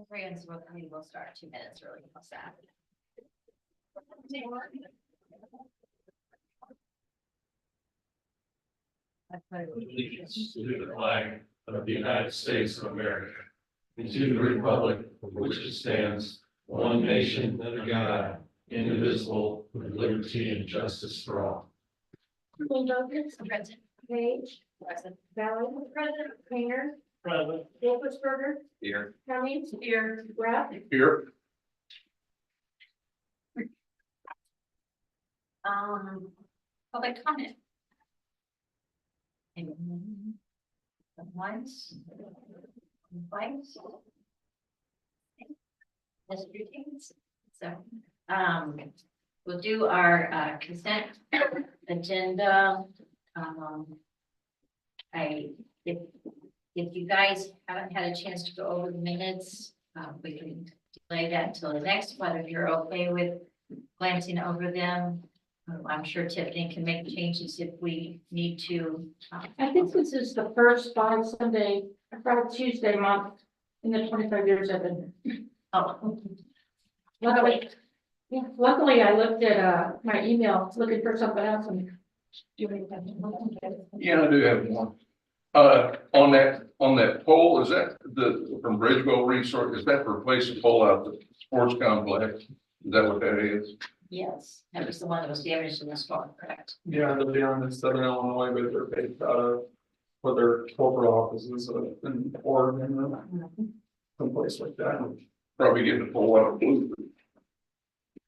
Friends, we will start 2 minutes early. What's that? Allegiance to the flag of the United States of America, and to the republic for which it stands, one nation under God, indivisible, with liberty and justice for all. Present. Page, Present. Valley, President, Painter, Present. Wolfensberger, Here. Cummings, here, Rapp, Here. Public comment. Anyone? Once. Twice. Mr. James. So, we'll do our consent agenda. If you guys haven't had a chance to go over the minutes, we can delay that until the next one. If you're okay with glancing over them, I'm sure Tiffany can make changes if we need to. I think this is the first Tuesday month in the 25 years I've been here. Oh, Luckily, yeah, luckily I looked at my email looking for something else and. Yeah, I do have one. On that pole, is that from Bridgeville Resort, is that to replace the pole out the sports complex? Is that what that is? yes, that was the one that was damaged in the storm, correct? Yeah, they'll be on in Southern Illinois, but they're based out of, for their corporate offices in Oregon or someplace like that. Probably getting the pole out of blue.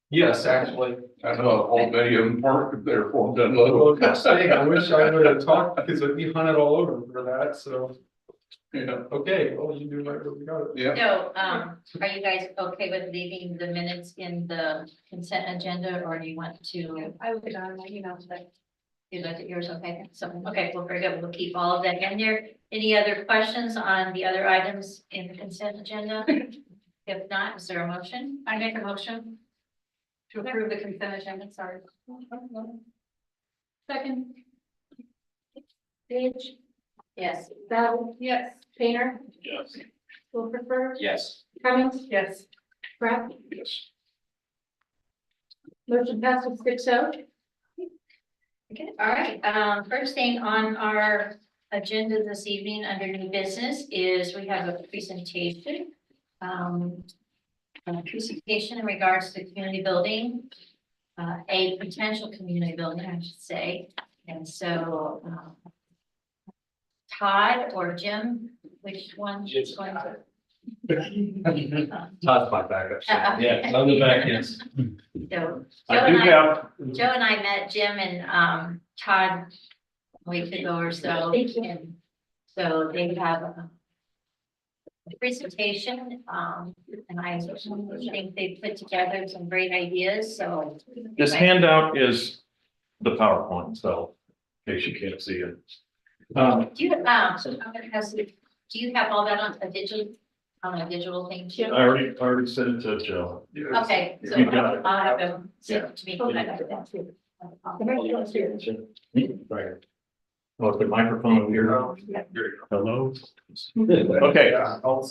Yes, actually. I know a whole many of them parked there for them done Well, low. that's the thing, I wish I would have talked because we hunted all over for that, so, Yeah, okay, well, you do right where we got it. yeah. So, are you guys okay with leaving the minutes in the consent agenda, or do you want to? I would, but. You looked at yours, okay, so, okay, well, very good, we'll keep all of that in there. Any other questions on the other items in the consent agenda? If not, is there a motion? I make a motion to approve the consent agenda, sorry. Second. Page, Yes. Valley. Yes. Painter, Yes. Wolfensberger, Yes. Cummings, Yes. Rapp, Yes. motion passes 6-0. Okay, all right, first thing on our agenda this evening under new business is we have a presentation. A presentation in regards to community building, a potential community building, I should say. And so, Todd or Jim, which one is going to? Todd's my backup. Yeah, on the back, yes. So, I do have. Joe and I met Jim and Todd a week ago or so. And so they have a presentation, and I think they put together some great ideas, so. This handout is the PowerPoint, so in case you can't see it. Do you, do you have all that on a digital thing too? I already sent it to Joe. Okay, so You got it. I'll have them send it to me. Right. Oh, the microphone over here. Hello. Okay. Yeah, I'll-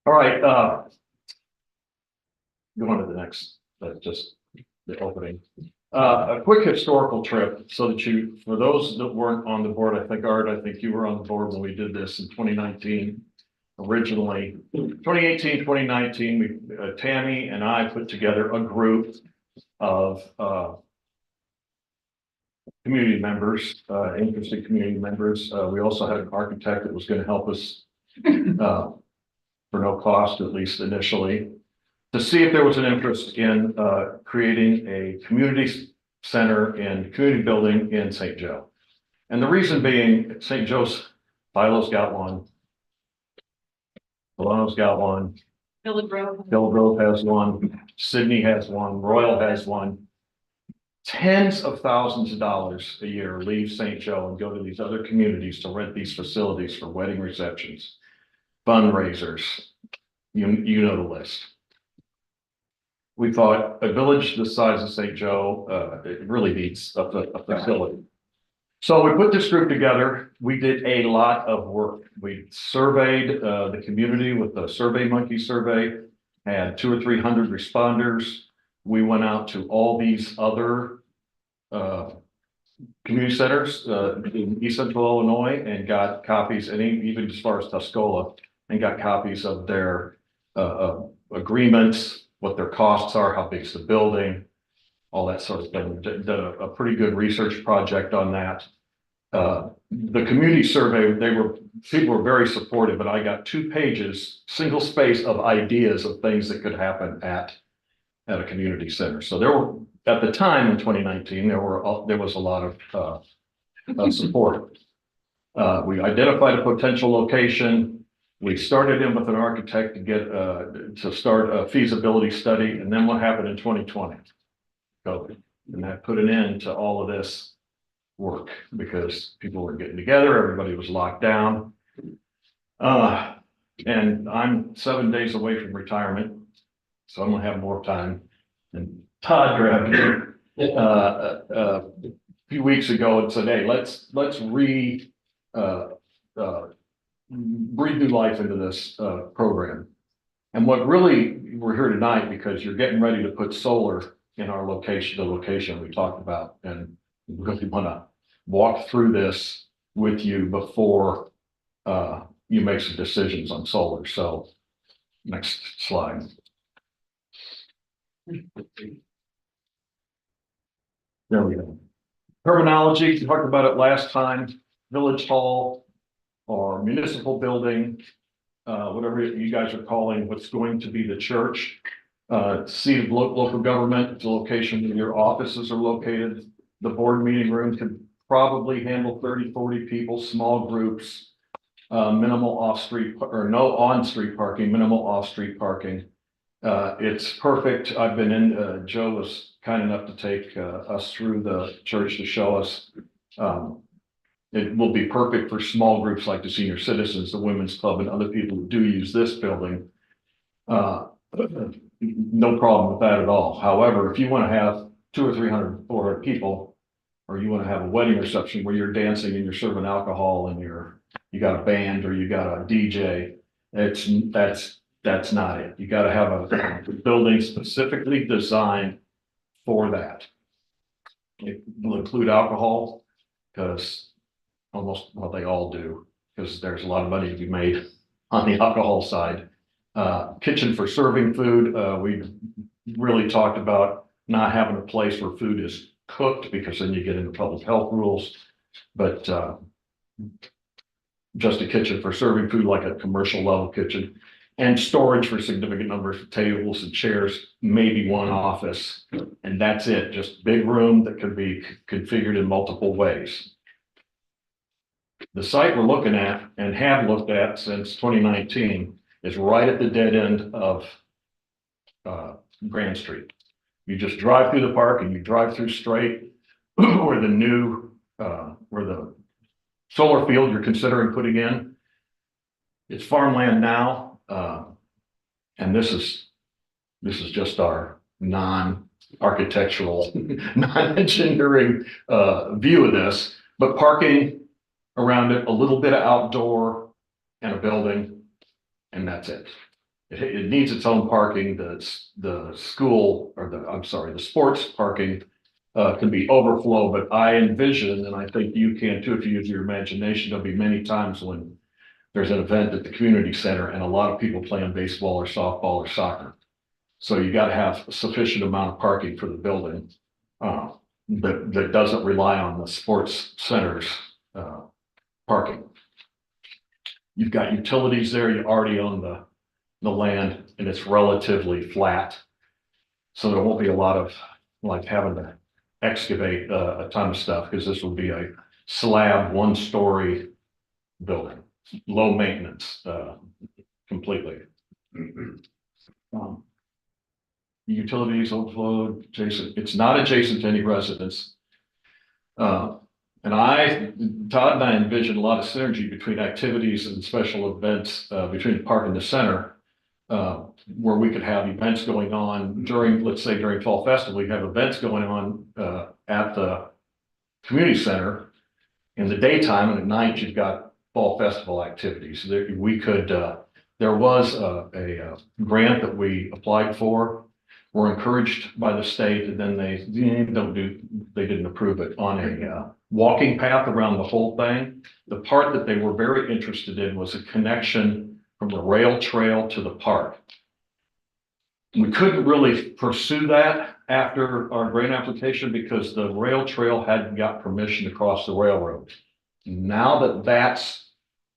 All right, go on to the next, just the opening. A quick historical trip so that you, for those that weren't on the board, I think Art, I think you were on the board when we did this in 2019. Originally, 2018, 2019, we, Tammy and I put together a group of, community members, interested community members. We also had an architect that was going to help us, for no cost, at least initially, to see if there was an interest in creating a community center and community building in St. Joe. And the reason being, St. Joe's, Philo's got one, Delano's got one, Hillgrove has one, Sydney has one, Royal has one. Tens of thousands of dollars a year leave St. Joe and go to these other communities to rent these facilities for wedding receptions, fundraisers, you know the list. We thought a village the size of St. Joe, it really needs a facility. So we put this group together. We did a lot of work. We surveyed the community with the Survey Monkey survey, had 200 or 300 responders. We went out to all these other community centers in East Central Illinois and got copies, and even as far as Tuscola, and got copies of their agreements, what their costs are, how big is the building, all that sort of thing. Did a pretty good research project on that. The community survey, people were very supportive, but I got 2 pages, single space of ideas of things that could happen at a community center. So there were, at the time in 2019, there was a lot of support. We identified a potential location. We started in with an architect to get to start a feasibility study, and then what happened in 2020? COVID, and that put an end to all of this work because people were getting together, everybody was locked down. And I'm 7 days away from retirement, so I'm gonna have more time. And Todd grabbed me a few weeks ago and said, "Hey, let's breathe new life into this program." And what really, we're here tonight because you're getting ready to put solar in our location, the location we talked about, and we really want to walk through this with you before you make some decisions on solar. So next slide. There we go. Terminology, we talked about it last time, village hall or municipal building, whatever you guys are calling what's going to be the church. Seat of local government, the location where your offices are located. The board meeting room could probably handle 30, 40 people, small groups, minimal off-street or no on-street parking, minimal off-street parking. It's perfect. I've been in, Joe was kind enough to take us through the church to show us. It will be perfect for small groups like the senior citizens, the women's club, and other people who do use this building. No problem with that at all. However, if you want to have 200 or 300, 400 people, or you want to have a wedding reception where you're dancing and you're serving alcohol and you got a band or you got a DJ, that's not it. You got to have a building specifically designed for that. It will include alcohol because they all do, because there's a lot of money to be made on the alcohol side. Kitchen for serving food. We really talked about not having a place where food is cooked because then you get into public health rules, but just a kitchen for serving food, like a commercial level kitchen, and storage for significant numbers of tables and chairs, maybe one office, and that's it. Just big room that could be configured in multiple ways. The site we're looking at and have looked at since 2019 is right at the dead end of Grand Street. You just drive through the park and you drive through straight where the new, where the solar field you're considering putting in. It's farmland now, and this is just our non-architectural, non-engineering view of this, but parking around it, a little bit of outdoor and a building. And that's it. It needs its own parking. The school or the sports parking can be overflow, but I envision, and I think you can too, if you use your imagination, there'll be many times when there's an event at the community center and a lot of people playing baseball or softball or soccer. So you got to have a sufficient amount of parking for the building that doesn't rely on the sports center's parking. You've got utilities there. You already own the land and it's relatively flat. So there won't be a lot of like having to excavate a ton of stuff because this will be a slab, 1-story building, low maintenance, completely. Utilities overflow adjacent. It's not adjacent to any residence. And Todd and I envision a lot of synergy between activities and special events between the park and the center, where we could have events going on during, let's say during Fall Festival, we have events going on at the community center. in the daytime, and at night, you've got fall festival activities. There was a grant that we applied for. We're encouraged by the state, and then they didn't approve it on a walking path around the whole thing. The part that they were very interested in was a connection from the rail trail to the park. We couldn't really pursue that after our grant application because the rail trail hadn't got permission to cross the railroad. Now that that's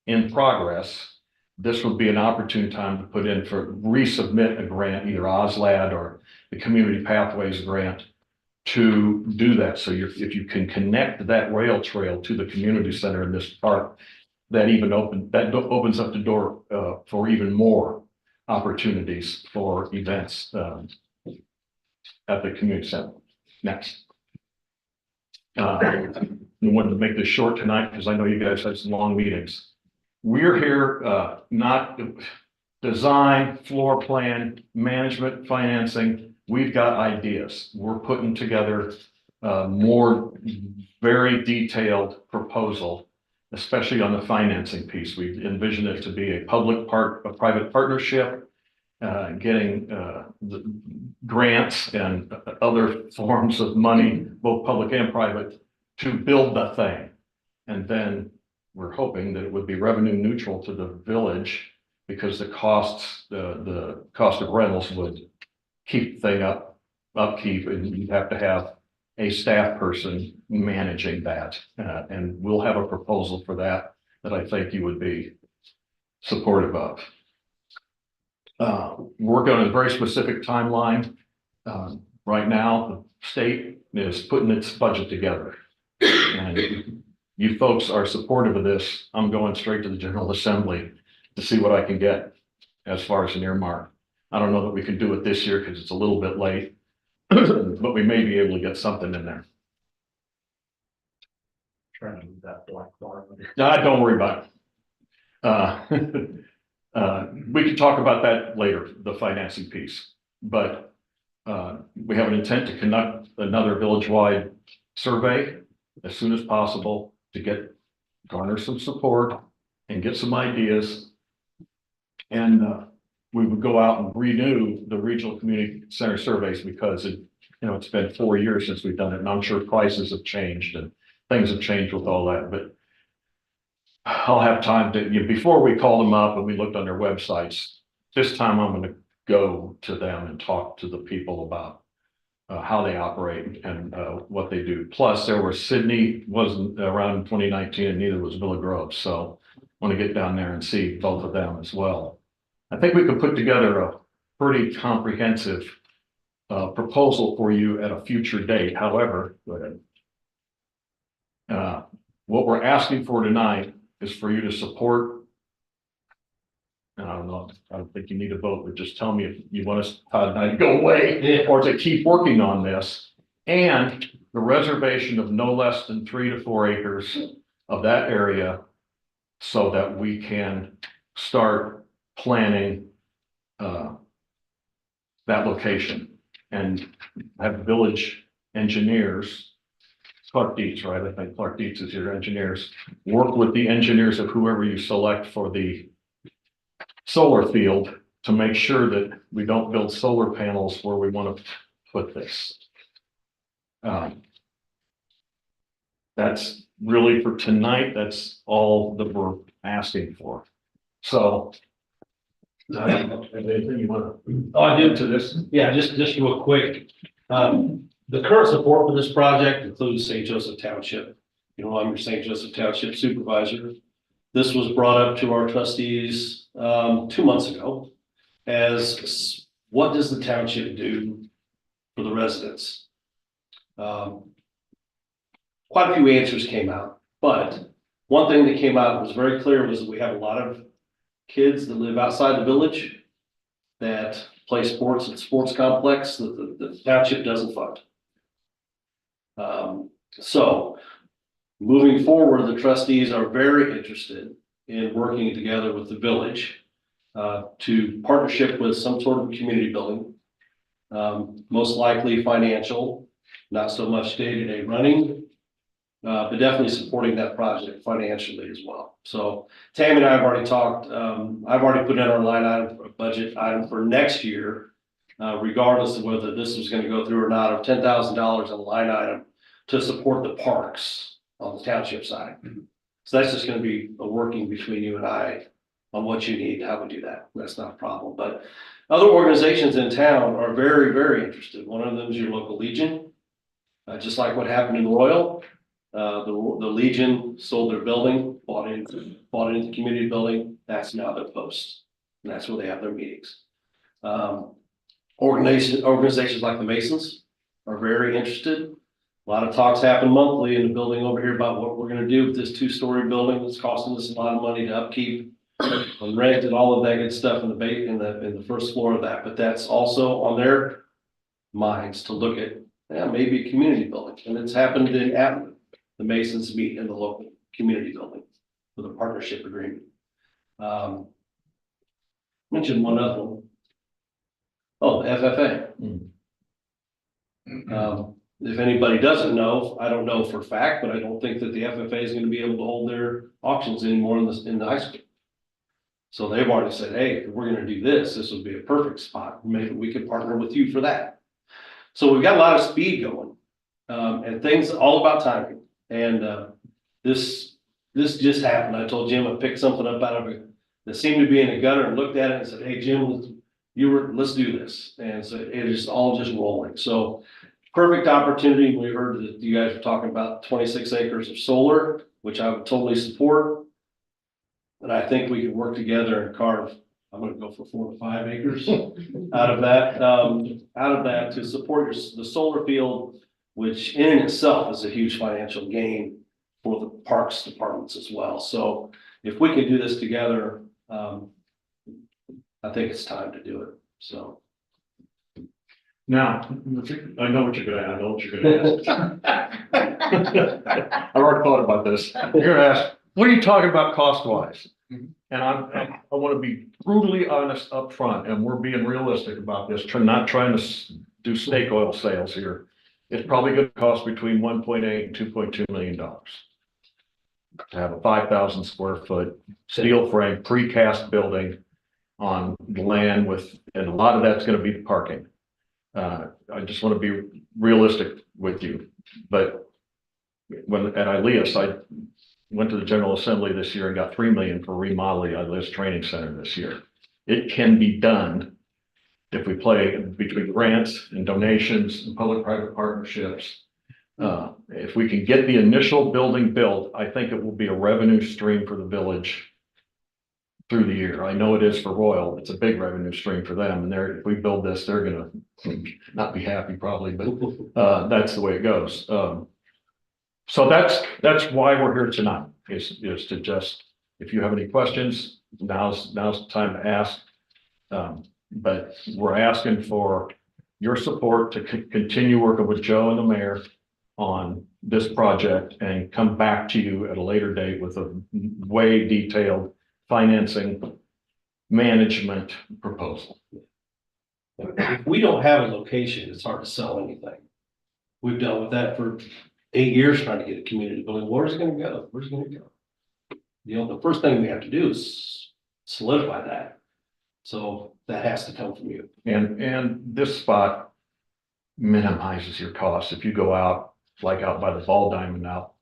in progress, this would be an opportune time to resubmit a grant, either OSLAD or the Community Pathways Grant, to do that. So if you can connect that rail trail to the community center in this park, that opens up the door for even more opportunities for events at the community center. Next. We wanted to make this short tonight because I know you guys had some long meetings. We're here, not design, floor plan, management, financing. We've got ideas. We're putting together more very detailed proposal, especially on the financing piece. We envision it to be a private partnership, getting the grants and other forms of money, both public and private, to build the thing. And then we're hoping that it would be revenue neutral to the village because the cost of rentals would keep the thing upkeep, and you'd have to have a staff person managing that. And we'll have a proposal for that I think you would be supportive of. Work on a very specific timeline. Right now, the state is putting its budget together. And you folks are supportive of this. I'm going straight to the General Assembly to see what I can get as far as an earmark. I don't know that we can do it this year because it's a little bit late, but we may be able to get something in there. Trying to move that black bar. No, don't worry about it. We can talk about that later, the financing piece, but we have an intent to conduct another village-wide survey as soon as possible to garner some support and get some ideas. And we would go out and renew the regional community center surveys because it's been 4 years since we've done it, and I'm sure prices have changed and things have changed with all that, but I'll have time before we call them up and we looked on their websites. This time I'm going to go to them and talk to the people about how they operate and what they do. Plus, Sydney wasn't around in 2019, and neither was Villa Grove. So I want to get down there and see both of them as well. I think we could put together a pretty comprehensive proposal for you at a future date. However, go ahead. What we're asking for tonight is for you to support. And I don't know, I don't think you need a vote, but just tell me if you want us to go away or to keep working on this. And the reservation of no less than 3 to 4 acres of that area so that we can start planning that location and have village engineers, Clark Dietz, right? I think Clark Dietz is your engineers. Work with the engineers of whoever you select for the solar field to make sure that we don't build solar panels where we want to put this. That's really for tonight. That's all that we're asking for. So, anything you want to? Oh, I do. To this? Yeah, just real quick. The current support for this project includes St. Joseph Township. I'm your St. Joseph Township supervisor. This was brought up to our trustees 2 months ago as what does the township do for the residents? Quite a few answers came out, but one thing that came out was very clear was that we have a lot of kids that live outside the village that play sports at the sports complex that the township doesn't fund. So moving forward, the trustees are very interested in working together with the village to partnership with some sort of community building, most likely financial, not so much day-to-day running, but definitely supporting that project financially as well. So Tammy and I have already talked, I've already put in our line item, for a budget item for next year, regardless of whether this is gonna go through or not, of $10,000 in a line item to support the parks on the township side. So that's just gonna be a working between you and I on what you need, how we do that. That's not a problem, but other organizations in town are very, very interested. One of them is your local Legion. Just like what happened in Royal, the Legion sold their building, bought into the community building. That's now their post. And that's where they have their meetings. Organizations like the Masons are very interested. A lot of talks happen monthly in the building over here about what we're gonna do with this 2-story building that's costing us a lot of money to upkeep and rent and all of that good stuff in the first floor of that. But that's also on their minds to look at, maybe a community building. And it's happened in Atlanta. The Masons meet in the local community building with a partnership agreement. Mentioned one other one. Oh, the FFA. If anybody doesn't know, I don't know for a fact, but I don't think that the FFA is going to be able to hold their auctions anymore in the high school. So they've already said, hey, if we're going to do this, this would be a perfect spot. Maybe we could partner with you for that. So we've got a lot of speed going, and things all about timing. And this just happened. I told Jim I picked something up out of it that seemed to be in a gutter and looked at it and said, hey, Jim, let's do this. And so it is all just rolling. So perfect opportunity. We heard that you guys were talking about 26 acres of solar, which I would totally support. And I think we can work together and carve, I'm gonna go for 4 to 5 acres out of that to support the solar field, which in itself is a huge financial gain for the parks departments as well. So if we can do this together, I think it's time to do it. So. Now, I know what you're gonna, I know what you're gonna ask. I've already thought about this. You're gonna ask, what are you talking about cost wise? And I want to be brutally honest up front, and we're being realistic about this, not trying to do snake oil sales here. It's probably going to cost between 1.8 and 2.2 million dollars to have a 5,000 square foot steel frame precast building on the land and a lot of that's going to be parking. I just want to be realistic with you, but when at ILEAS, I went to the General Assembly this year and got $3 million for remodeling ILEAS Training Center this year. It can be done if we play between grants and donations and public-private partnerships. If we can get the initial building built, I think it will be a revenue stream for the village through the year. I know it is for Royal. It's a big revenue stream for them. And if we build this, they're gonna not be happy probably, but that's the way it goes. So that's why we're here tonight, is to just, if you have any questions, now's the time to ask. But we're asking for your support to continue working with Joe and the mayor on this project and come back to you at a later date with a way detailed financing management proposal. If we don't have a location, it's hard to sell anything. We've dealt with that for 8 years trying to get a community building. Where's it gonna go? Where's it gonna go? You know, the first thing we have to do is solidify that. So that has to come from you. And this spot minimizes your costs. If you go out, like out by the ball diamond out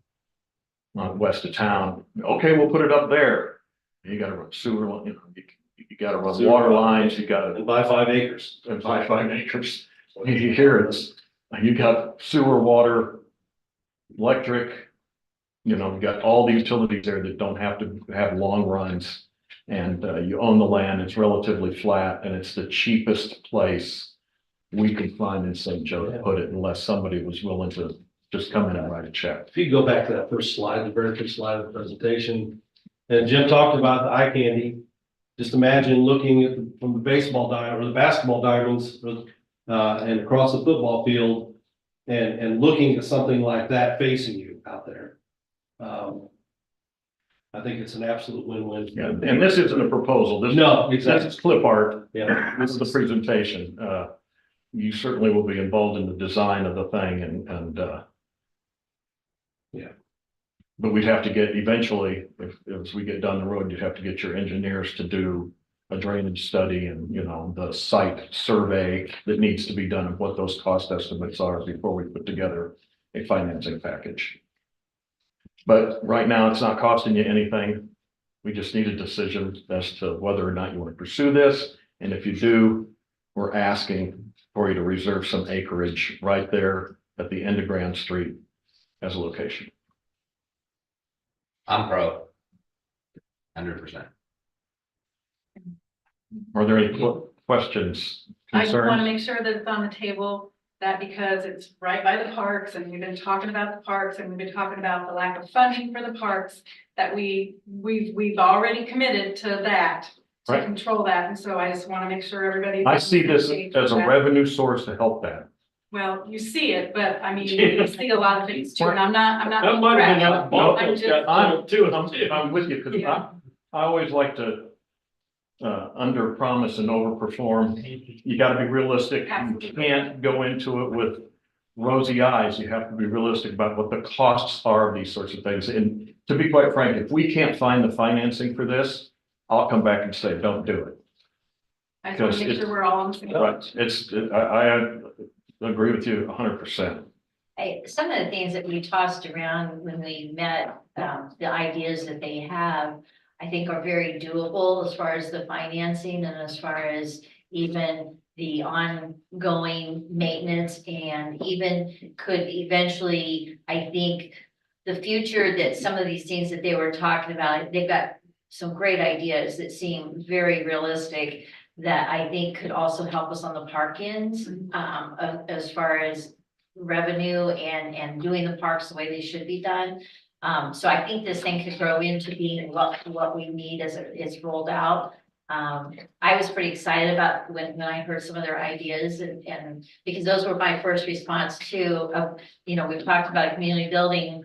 west of town, okay, we'll put it up there. You gotta run sewer, you gotta run Sewer water line. lines, you gotta And buy 5 acres. and buy 5 acres. You hear it, you got sewer, water, electric, you got all the utilities there that don't have to have long runs. And you own the land, it's relatively flat, and it's the cheapest place we could find in St. Joe to put it, unless somebody was willing to just come in and write a check. If you go back to that first slide, the very first slide of the presentation, and Jim talked about the eye candy. Just imagine looking at from the baseball diamond or the basketball diamonds, and across the football field, and looking at something like that facing you out there. I think it's an absolute win-win. Yeah, and this isn't a proposal. No, exactly. This is clip art. Yeah. This is the presentation. You certainly will be involved in the design of the thing and But we'd have to get eventually, if, as we get down the road, you'd have to get your engineers to do a drainage study and, you know, the site survey that needs to be done and what those cost estimates are before we put together a financing package. But right now, it's not costing you anything. We just need a decision as to whether or not you want to pursue this. And if you do, we're asking for you to reserve some acreage right there at the end of Grand Street as a location. I'm pro. 100%. Are there any questions, I just want to concerns? make sure that it's on the table, that because it's right by the parks and we've been talking about the parks and we've been talking about the lack of funding for the parks, that we've already committed to that, to Right. control that. And so I just want to make sure everybody. I see this as a revenue source to help that. Well, you see it, but I mean, you see a lot of things too, and I'm not. That might have been correct. out, both I'm of us just- got too, and I'm with you, because Yeah. I always like to under promise and overperform. You gotta be realistic. You Absolutely. can't go into it with rosy eyes. You have to be realistic about what the costs are of these sorts of things. And to be quite frank, if we can't find the financing for this, I'll come back and say, don't do it. I just want to make because sure we're all on the same. Right, I agree with you 100%. Some of the things that we tossed around when we met, the ideas that they have, I think are very doable as far as the financing and as far as even the ongoing maintenance and even could eventually, I think, the future that some of these things that they were talking about, they've got some great ideas that seem very realistic that I think could also help us on the park ends, as far as revenue and doing the parks the way they should be done. So I think this thing could grow into being what we need as it's rolled out. I was pretty excited about when I heard some of their ideas and because those were my first response to, we've talked about a community building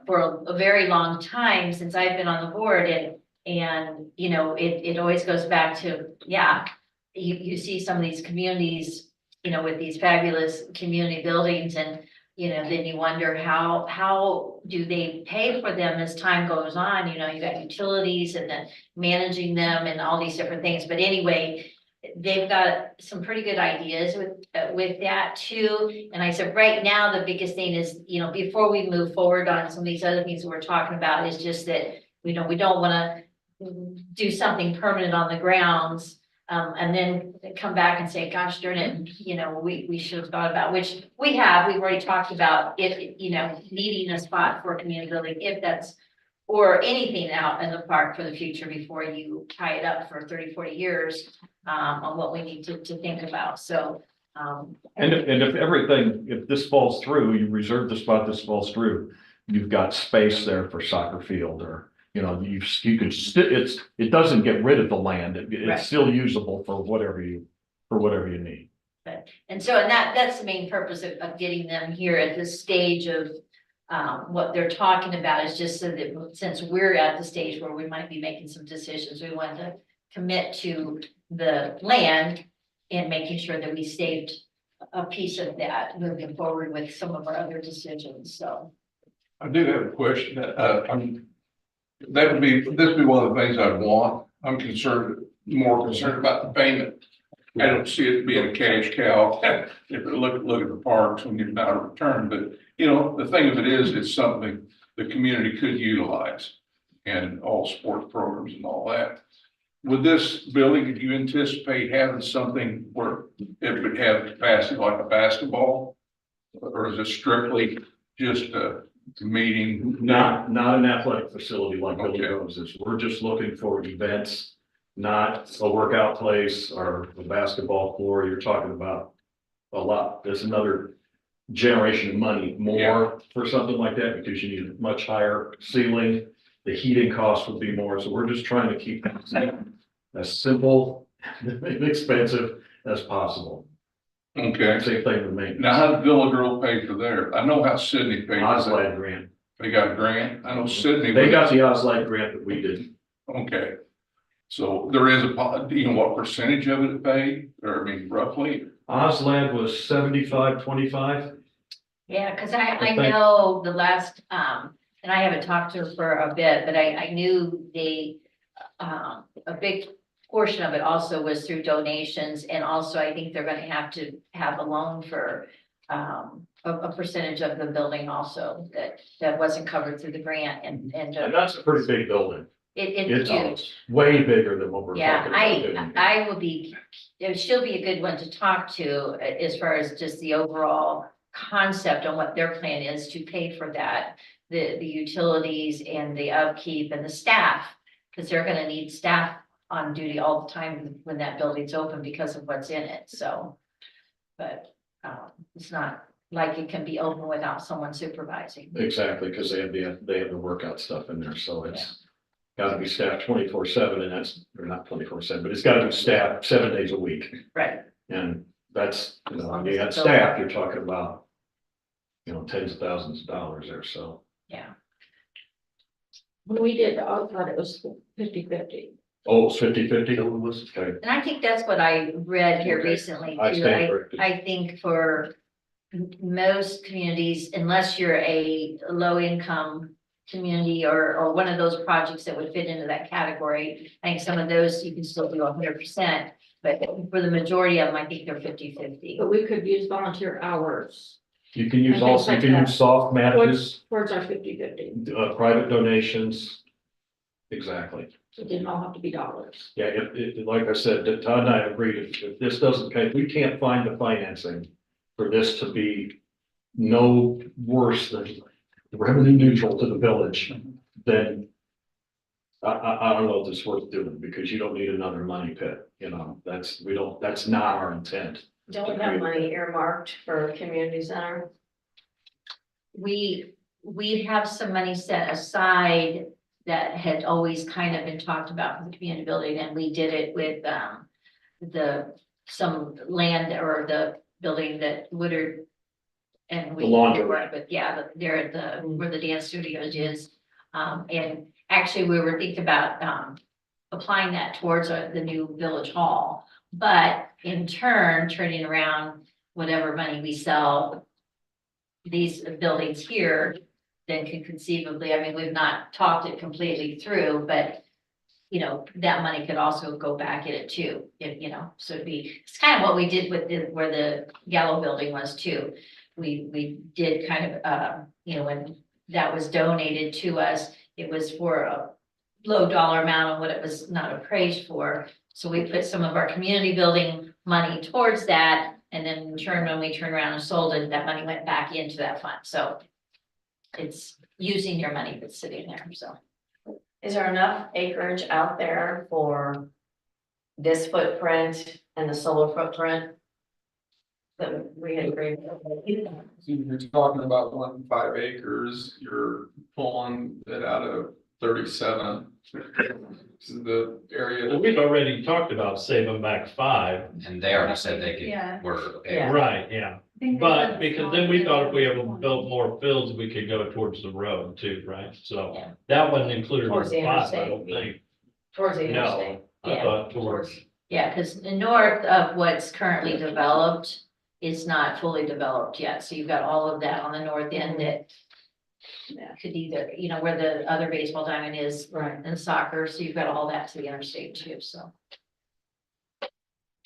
for a very long time since I've been on the board and, it always goes back to, yeah, you see some of these communities, with these fabulous community buildings and, then you wonder how do they pay for them as time goes on? You got utilities and then managing them and all these different things. But anyway, they've got some pretty good ideas with that too. And I said, right now, the biggest thing is, before we move forward on some of these other things that we're talking about is just that, we don't want to do something permanent on the grounds. And then come back and say, gosh, darn it, we should have thought about, which we've already talked about if, needing a spot for a community building, if that's, or anything out in the park for the future before you tie it up for 30, 40 years, on what we need to think about. So, And if this falls through, you reserve the spot, this falls through, you've got space there for soccer field or, you can it doesn't get rid of the land. Right. It's still usable for whatever you need. and that's the main purpose of getting them here at this stage of what they're talking about is just so that since we're at the stage where we might be making some decisions, we want to commit to the land and making sure that we saved a piece of that moving forward with some of our other decisions. So. I do have a question. This would be one of the things I'd want. I'm more concerned about the payment. I don't see it being a cash cow. If you look at the parks when you're not a return, but the thing of it is, it's something the community could utilize and all sports programs and all that. With this building, do you anticipate having something where it would have capacity like a basketball? Or is it strictly just a meeting? Not an athletic facility like Billy Okay. Rose is. We're just looking for events, not a workout place or a basketball floor. You're talking about a lot. There's another generation of money more for something like that because you need a much higher ceiling. The heating cost would be more. So we're just trying to keep it as simple and inexpensive as possible. Okay. Same thing with maintenance. Now, how did Villa Girl pay for there? I know how Sydney paid. for that. Oslide grant. They got a grant. I know Sydney. They got the Oslide grant that we did. Okay. So there is do you know what percentage of it paid? Or roughly? Oslad was 75-25. Yeah, because I think- know the last, and I haven't talked to her for a bit, but I knew a big portion of it also was through donations, and also I think they're gonna have to have a loan for a percentage of the building also that wasn't covered through the grant, and And that's a pretty big building. it's huge. Way bigger than what we're Yeah, talking about. I will be, she'll be a good one to talk to as far as just the overall concept on what their plan is to pay for that. The utilities and the upkeep and the staff, because they're gonna need staff on duty all the time when that building's open because of what's in it, so. But, it's not like it can be open without someone supervising. Exactly, because they have the workout stuff in there, so it's gotta be staffed 24/7, and that's, or not 24/7, but it's gotta be staffed 7 days a week. Right. And that's, As when long you as got it's staff, open. you're talking about, tens of thousands of dollars there, so. Yeah, When we did, I thought it was 50/50. Oh, it's 50/50? So it was- Okay, and I think that's what I read here Okay. recently I too. stand corrected. I think for most communities, unless you're a low income community or one of those projects that would fit into that category, I think some of those you can still do 100%. But for the majority of them, I think they're 50/50. But we could use volunteer hours you can use And also, things you like can that. use soft matches, towards our 50/50. private donations. Exactly. It didn't all have to be dollars. Yeah, like I said, that Todd and I agreed, if this doesn't pay, if we can't find the financing for this to be no worse than revenue neutral to the village, then I don't know if it's worth doing, because you don't need another money pit, that's not our intent. Don't we have money earmarked for community center? We have some money set aside that had always kind of been talked about for the community building, and we did it with some land or the building that Woodard. And we The laundry. worked with, there at where the dance studios is. And actually, we were thinking about applying that towards the new village hall. But in turn, turning around whatever money we sell these buildings here, then can conceivably, I mean, we've not talked it completely through, but that money could also go back in it too, so it's kind of what we did with where the Gallo building was too. We did kind of, when that was donated to us, it was for a low dollar amount of what it was not appraised for. So we put some of our community building money towards that, and then in turn, when we turned around and sold it, that money went back into that fund, so. It's using your money that's sitting there, so. Is there enough acreage out there for this footprint and the solar footprint? That we had agreed with? You're talking about 1.5 acres, you're pulling it out of 37. This is the area. Well, we'd already talked about saving back 5. And they already said they Yeah. could work. okay. Yeah. Right, yeah. But because then we thought if we ever built more fields, we could go towards the road too, right? So Yeah. that wasn't included in Towards the the 5, I interstate. don't think. Towards the No. interstate. I Yeah. thought towards, Yeah, because north of what's currently developed, it's not fully developed yet, so you've got all of that on the north end that. Could either, where the other baseball diamond is Right. and soccer, so you've got all that to the interstate too, so.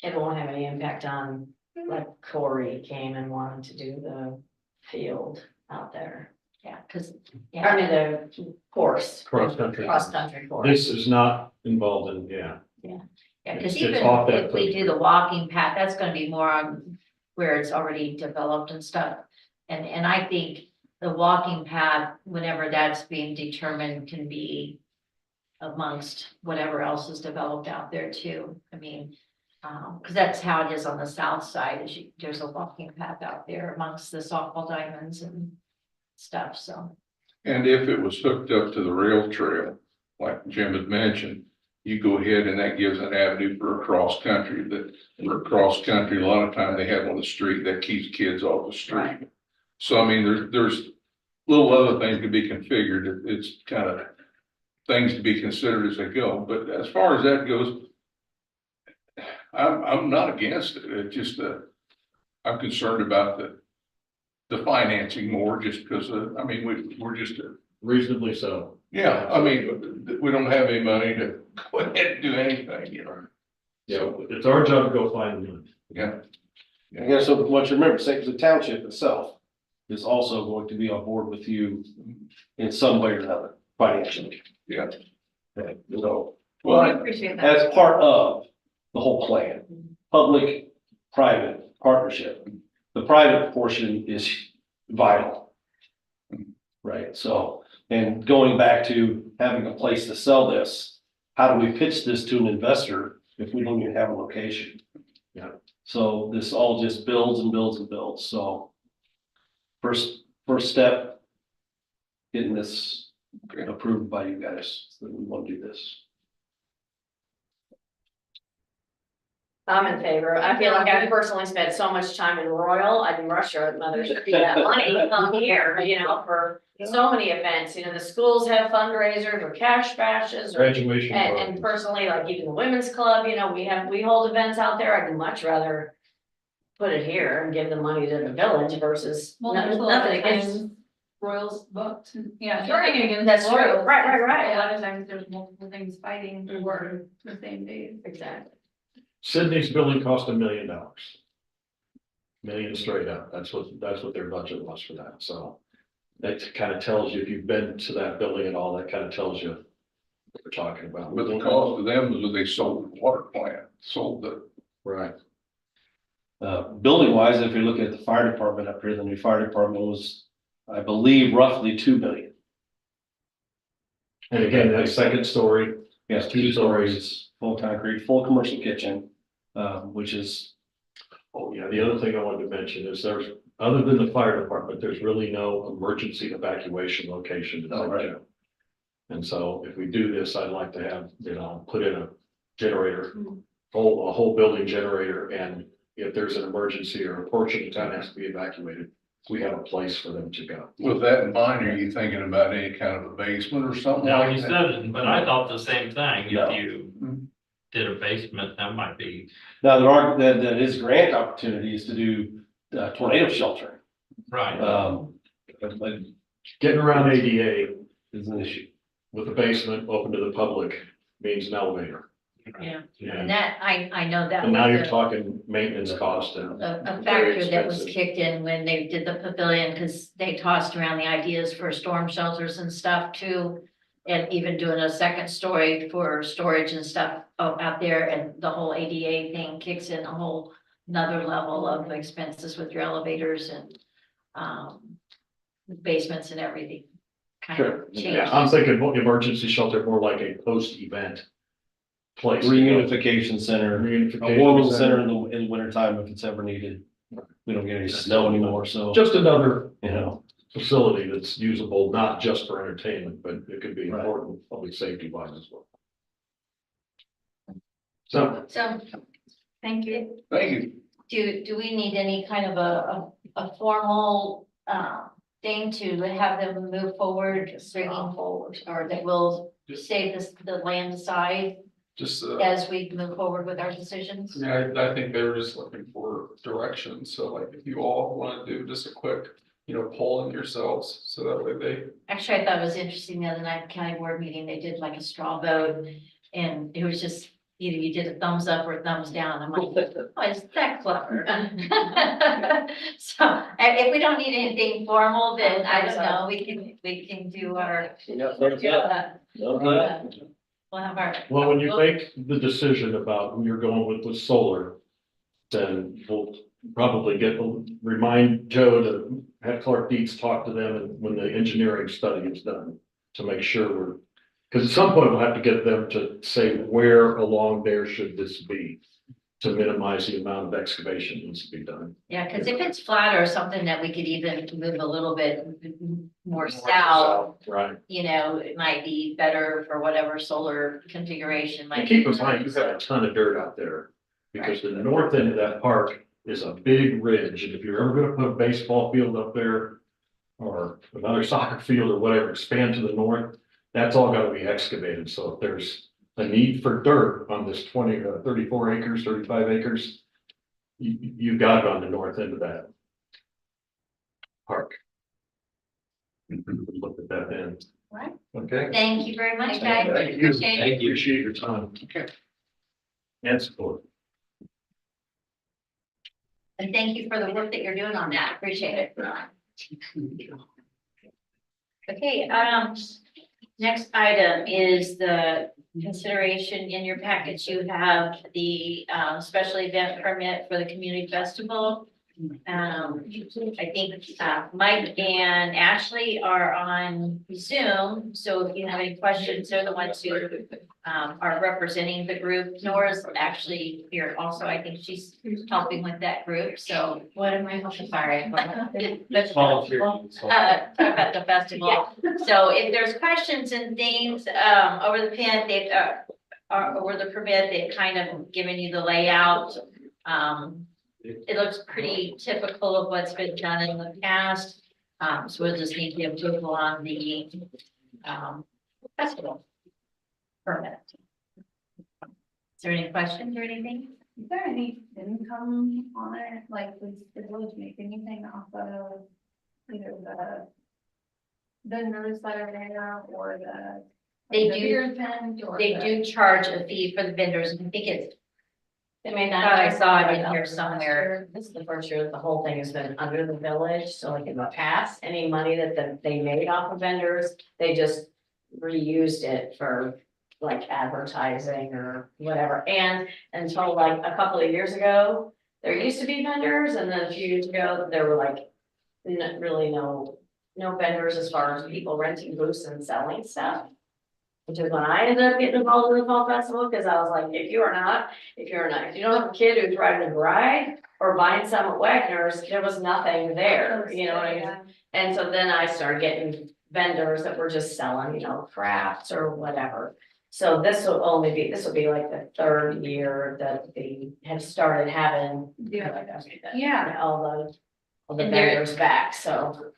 It won't have any impact on, like Corey came and wanted to do the field out there. Yeah, because, I mean, the course. Cross country. Cross-country course. This is not involved in, yeah, because It's even off that if we do footprint. the walking path, that's gonna be more on where it's already developed and stuff. And I think the walking path, whenever that's being determined, can be amongst whatever else is developed out there too. I mean, because that's how it is on the south side, there's a walking path out there amongst the softball diamonds and stuff, so. And if it was hooked up to the rail trail, like Jim had mentioned, you go ahead and that gives an avenue for a cross country for cross country, a lot of time they have on the street that keeps kids off the street. Right. So I mean, there's little other things to be configured. It's kind of things to be considered as they go. But as far as that goes, I'm not against it. It's just I'm concerned about the financing more just because I mean, we're just reasonably so. Yeah, I mean, we don't have any money to go ahead and do anything, you know. Yeah, it's our job to go find the money. Yeah, I guess so what you remember, say, the township itself is also going to be on board with you in some way or another financially. yeah. Okay, so, Well, we Well, appreciate that. as part of the whole plan, public-private partnership, the private portion is vital. Right, so, and going back to having a place to sell this, how do we pitch this to an investor if we don't even have a location? Yeah. So this all just builds and builds and builds, so. First step, getting this approved by you guys, so that we want to do this. I'm in favor. I feel like I personally spent so much time in Royal, I'd rush her mother should be that money come here, you know, for so many events, you know, the schools have fundraisers or cash bashes or. Graduation. And parties. personally, like even the women's club, you know, we hold events out there, I'd much rather put it here and give the money to the village versus Well, there's a lot nothing of against. times Royals booked, yeah. Sure, nothing against that's true. Royals. Right. A lot of times there's multiple things fighting for the same days. Exactly. Sydney's building cost $1 million. Million straight up. That's what their budget was for that. So that kind of tells you, if you've been to that building at all, that kind of tells you what we're talking about. but the cost of them was when they sold the water plant, sold the, Right. Building wise, if you're looking at the fire department up here, the new fire department was, I believe, roughly 2 million. And again, that second story, Yes, 2 stories, full concrete, full commercial kitchen, which is, oh yeah, the other thing I wanted to mention is there's, other than the fire department, there's really no emergency evacuation location. Oh, right. And so if we do this, I'd like to have, put in a generator, a whole building generator, and if there's an emergency or a portion of the town has to be evacuated, we have a place for them to go. with that in mind, are you thinking about any kind of a basement or something No, like you that? said it, but I thought the same thing. No. If you did a basement, that might be, now that is grant opportunities to do tornado shelter. right. But Getting around ADA is an issue. with a basement open to the public means an elevator. Yeah, and And that, I know that. and now was you're talking maintenance cost and a very factor that was expensive. kicked in when they did the pavilion, because they tossed around the ideas for storm shelters and stuff too. And even doing a second story for storage and stuff out there, and the whole ADA thing kicks in a whole another level of expenses with your elevators and basements and everything. Kind of Sure. Yeah, I'm thinking emergency shelter more like a post-event place. Reunification center, a Reunification warming center in the winter time if it's ever needed. We don't get any snow anymore, so, Just another you know, facility that's usable, not just for entertainment, but it could be Right. important public safety wise as well. So, Thank you. Thank you. Do we need any kind of a formal, thing to have them move forward, bringing forward, or that will save the land aside Just, as we move forward with our decisions? yeah, I think they were just looking for direction, so like if you all wanna do just a quick, polling yourselves, so that way they. Actually, I thought it was interesting the other night, at the county board meeting, they did like a straw vote, and it was just, either you did a thumbs up or a thumbs down, I'm like, oh, is that clever? So, if we don't need anything formal, then I don't know, we can do our. We'll have our. well, when you make the decision about who you're going with solar, then we'll probably remind Joe to have Clark Dietz talk to them and when the engineering study is done, to make sure because at some point we'll have to get them to say where along there should this be, to minimize the amount of excavation that needs to be done. Yeah, because if it's flat or something that we could even move a little bit more south, Right. it might be better for whatever solar configuration And might. keep in mind, you have a ton of dirt out there, because the north end of that park is a big ridge, and if you're ever gonna put a baseball field up there, or another soccer field or whatever, expand to the north, that's all gotta be excavated, so if there's a need for dirt on this 34 acres, 35 acres, you got it on the north end of that park. Look at that then. Okay. Thank you very much, guys. Thank you. Appreciate it. Appreciate your time. Okay. And support. And thank you for the work that you're doing on that. Appreciate it. Okay, next item is the consideration in your package. You have the, special event permit for the community festival. I think, Mike and Ashley are on Zoom, so if you have any questions, they're the ones who, are representing the group. Nora's actually here also. I think she's helping with that group, so what am I, sorry. Volunteer. Talk about the festival. So if there's questions and things, over the pen, they've, over the permit, they've kind of given you the layout. It looks pretty typical of what's been done in the past. So we'll just need the approval on the, festival permit. Is there any questions or anything? Is there any income on it? Like, does the village make anything off of either the vendors that are there or the They the do- beer tent or They the- do charge a fee for the vendors. I think it's, I mean, thought I saw it in here somewhere. This is the first year that the whole thing has been under the village, so like in the past, any money that they made off of vendors, they just reused it for like advertising or whatever. And until like a couple of years ago, there used to be vendors, and then a few years ago, there were like really no vendors as far as people renting booths and selling stuff. Which is when I ended up getting involved in the fall festival, because I was like, if you don't have a kid who's riding a bride or buying some at Wagner's, there was nothing there, you know what I mean? And so then I started getting vendors that were just selling, crafts or whatever. So this will be like the third year that they have started having. Yeah. All the And they're- vendors back, so.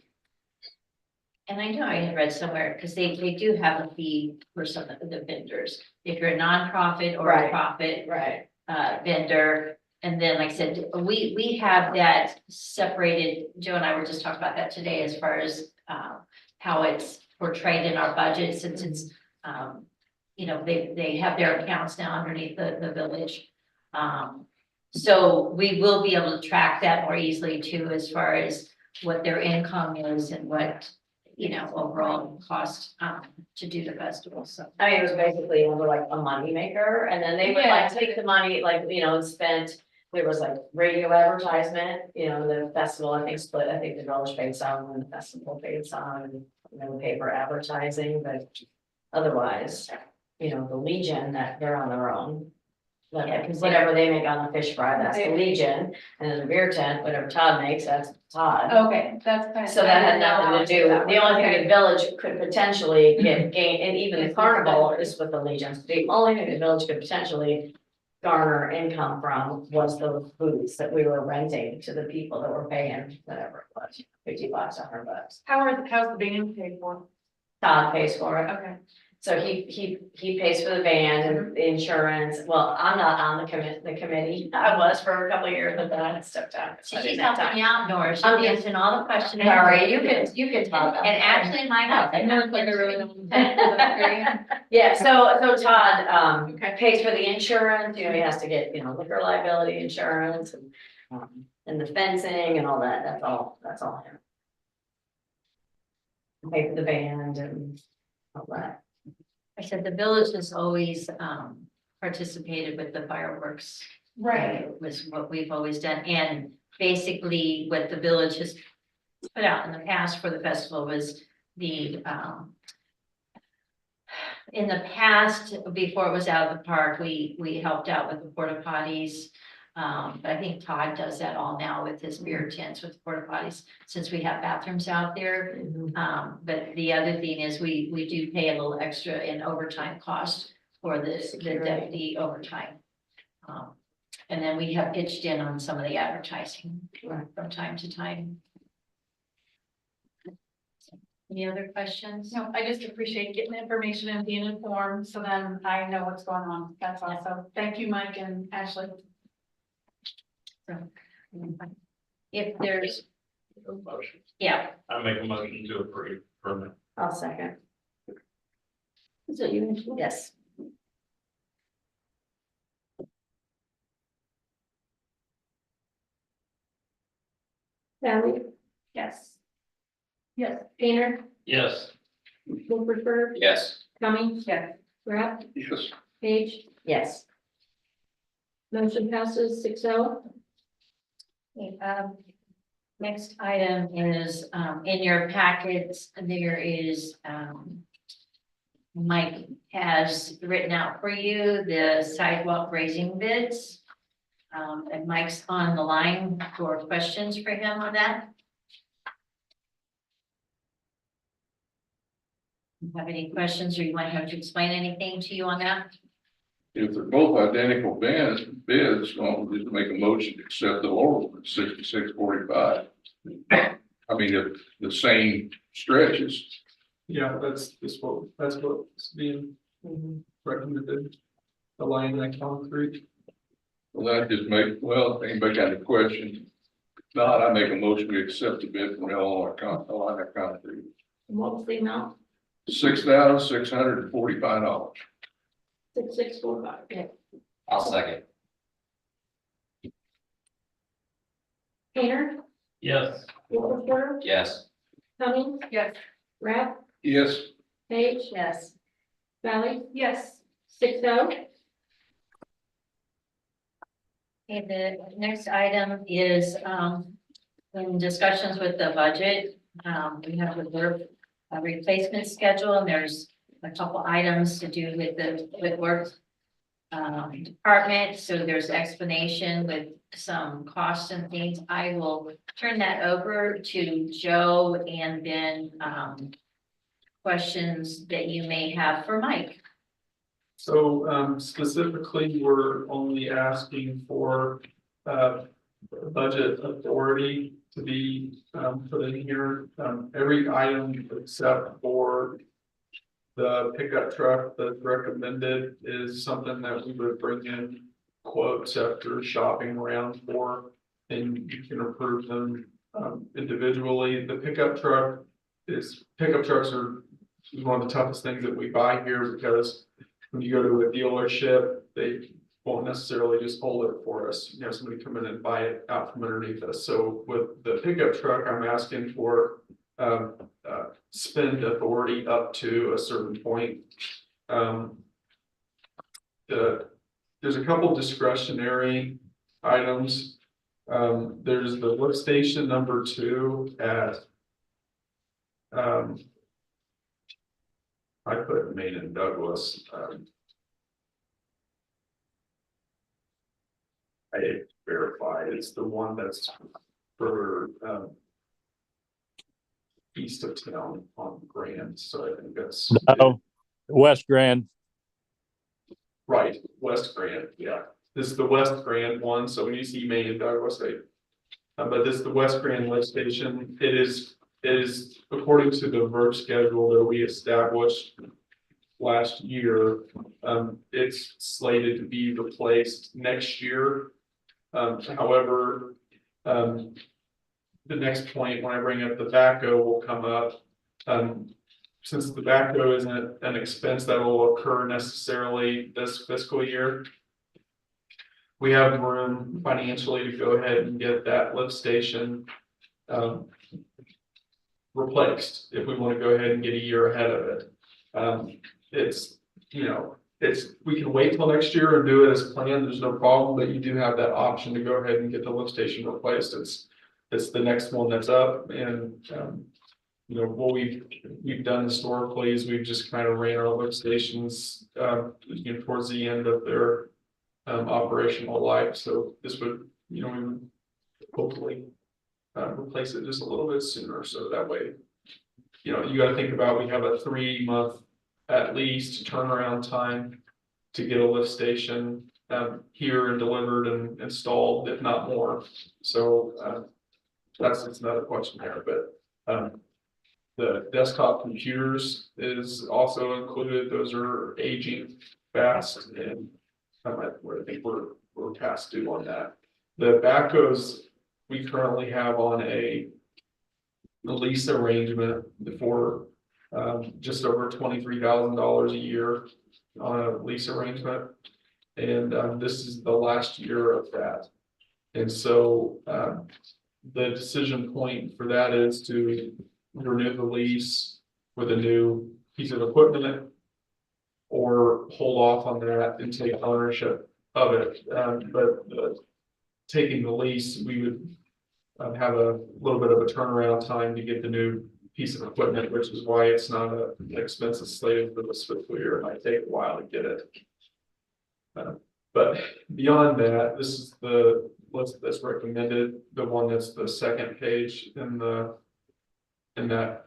and I know I had read somewhere, because they do have a fee for some of the vendors. If you're a nonprofit or a Right. profit, Right. vendor. And then, like I said, we have that separated. Joe and I were just talking about that today as far as, how it's portrayed in our budget, since it's, they have their accounts now underneath the village. So we will be able to track that more easily too, as far as what their income is and what, overall cost, to do the festival, so. I mean, it was basically like a moneymaker, and then they would like take the money, like, spent, there was like radio advertisement, the festival, I think the village paid some, and the festival paid some, and paper advertising, but otherwise, the Legion, that they're on their own. But Yeah, 'cause whatever they make on the fish fry, that's the Legion, and then the beer tent, whatever Todd makes, that's Todd. Okay, that's kind of. So that had nothing to do, the only thing the village could potentially gain, and even the carnival is with the Legion, the only thing the village could potentially garner income from was the booths that we were renting to the people that were paying, whatever it was, $50, $100. How's the band paid for? Todd pays for it, Okay. so he pays for the band and the insurance, well, I'm not on the committee, I was for a couple of years, but then I stepped out. So she's helping you out, Nora. She's I'm just- answering all the questions. Sorry, you can talk. And actually, my house, I know it's like a really. Yeah, so Todd, Okay. pays for the insurance, he has to get, liquor liability insurance and the fencing and all that, that's all him. Pay for the band and all that. I said the village has always, participated with the fireworks. Was what we've always done, and basically what the village has put out in the past for the festival was the, in the past, before it was out of the park, we helped out with the porta potties. But I think Todd does that all now with his beer tents with porta potties, since we have bathrooms out there. But the other thing is we do pay a little extra in overtime cost for the deputy overtime. And then we have pitched in on some of the advertising from time to time. Any other questions? No, I just appreciate getting the information and being informed, so then I know what's going on. That's all. So thank you, Mike and Ashley. If there's, Motion. yeah, I make a motion to approve permit. I'll second. So you, yes. Sally? Yes. Yes. Painter, Yes. Wolford, Yes. Cummings? Yes. Rapp, Yes. Page, Yes. motion passes 6-0. Okay, next item is, in your packets, there is, Mike has written out for you the sidewalk raising bids. And Mike's on the line for questions for him on that. You have any questions or you want him to explain anything to you on that? If they're both identical bids, I'll just make a motion to accept the lower one, 66.45. I mean, if the same stretches. Yeah, that's what's being recommended. The line that concrete. Well, that just make, well, if anybody got any questions? If not, I make a motion to accept the bid from Illinois Concrete. And what was the amount? $6,645. 6645. Yeah. I'll second. Painter, Yes. Wolford, Yes. Cummings? Yes. Rapp, Yes. Page, Yes. Sally? Yes. 6-0. Okay, the next item is, in discussions with the budget, we have the work replacement schedule, and there's a couple items to do with the, work department, so there's explanation with some costs and things. I will turn that over to Joe and then, questions that you may have for Mike. So specifically, we're only asking for budget authority to be put in here. Every item except for the pickup truck that's recommended is something that we would bring in quotes after shopping around for, and you can approve them individually. The pickup trucks are one of the toughest things that we buy here, because when you go to a dealership, they won't necessarily just hold it for us. You know, somebody come in and buy it out from underneath us. So with the pickup truck, I'm asking for spend authority up to a certain point. There's a couple discretionary items. There's the lift station number 2 at I put Main and Douglas. I verified it's the one that's further east of town on Grand, so I think that's No, West Grand. right, West Grand, yeah. This is the West Grand one, so when you see Main and Douglas, but this is the West Grand lift station. It is according to the work schedule that we established last year. It's slated to be replaced next year. However, the next point when I bring up the backhoe will come up. Since the backhoe isn't an expense that will occur necessarily this fiscal year, we have room financially to go ahead and get that lift station replaced if we want to go ahead and get a year ahead of it. We can wait till next year and do it as planned. There's no problem, but you do have that option to go ahead and get the lift station replaced. It's the next one that's up, and what we've done historically is we've just kind of ran our lift stations towards the end of their operational life. So this would, we would hopefully replace it just a little bit sooner. So that way, you got to think about, we have a 3-month at least turnaround time to get a lift station here and delivered and installed, if not more. So it's another question there, but the desktop computers is also included. Those are aging fast, and I think we're past due on that. The backhoes we currently have on a lease arrangement for just over $23,000 a year on a lease arrangement. And, this is the last year of that. And so, the decision point for that is to renew the lease with a new piece of equipment or hold off on that and take ownership of it. But taking the lease, we would have a little bit of a turnaround time to get the new piece of equipment, which is why it's not an expensive slated for this fiscal year. It might take a while to get it. But beyond that, this is the list that's recommended, the one that's the second page in that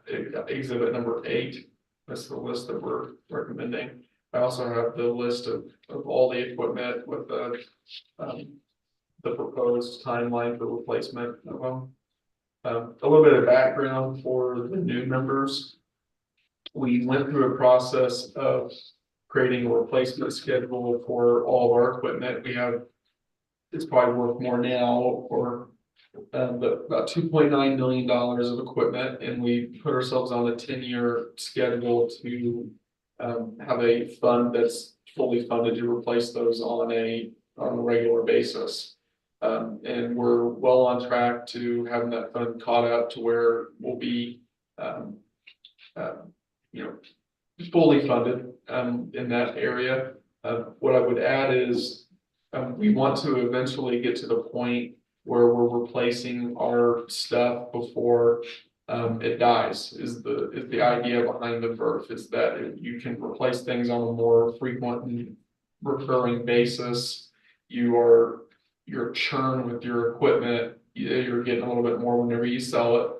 exhibit number 8. That's the list that we're recommending. I also have the list of all the equipment with the proposed timeline for replacement of them. A little bit of background for the new members. We went through a process of creating a replacement schedule for all of our equipment. We have, it's probably worth more now, for about $2.9 million of equipment, and we put ourselves on a 10-year schedule to have a fund that's fully funded to replace those on a regular basis. And we're well on track to having that fund caught up to where we'll be, fully funded in that area. What I would add is we want to eventually get to the point where we're replacing our stuff before it dies. Is the idea behind the VERF, is that you can replace things on a more frequent and recurring basis. Your churn with your equipment, you're getting a little bit more whenever you sell it.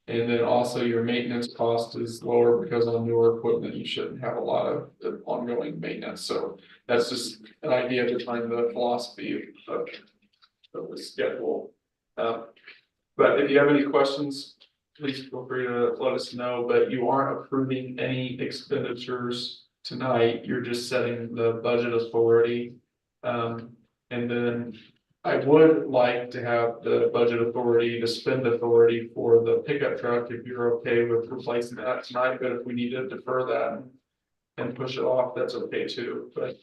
And then also your maintenance cost is lower because on newer equipment, you shouldn't have a lot of ongoing maintenance. So that's just an idea behind the philosophy of the schedule. But if you have any questions, please feel free to let us know. But you aren't approving any expenditures tonight. You're just setting the budget authority. And then I would like to have the budget authority to spend authority for the pickup truck, if you're okay with replacing that tonight. But if we need to defer that and push it off, that's okay too. But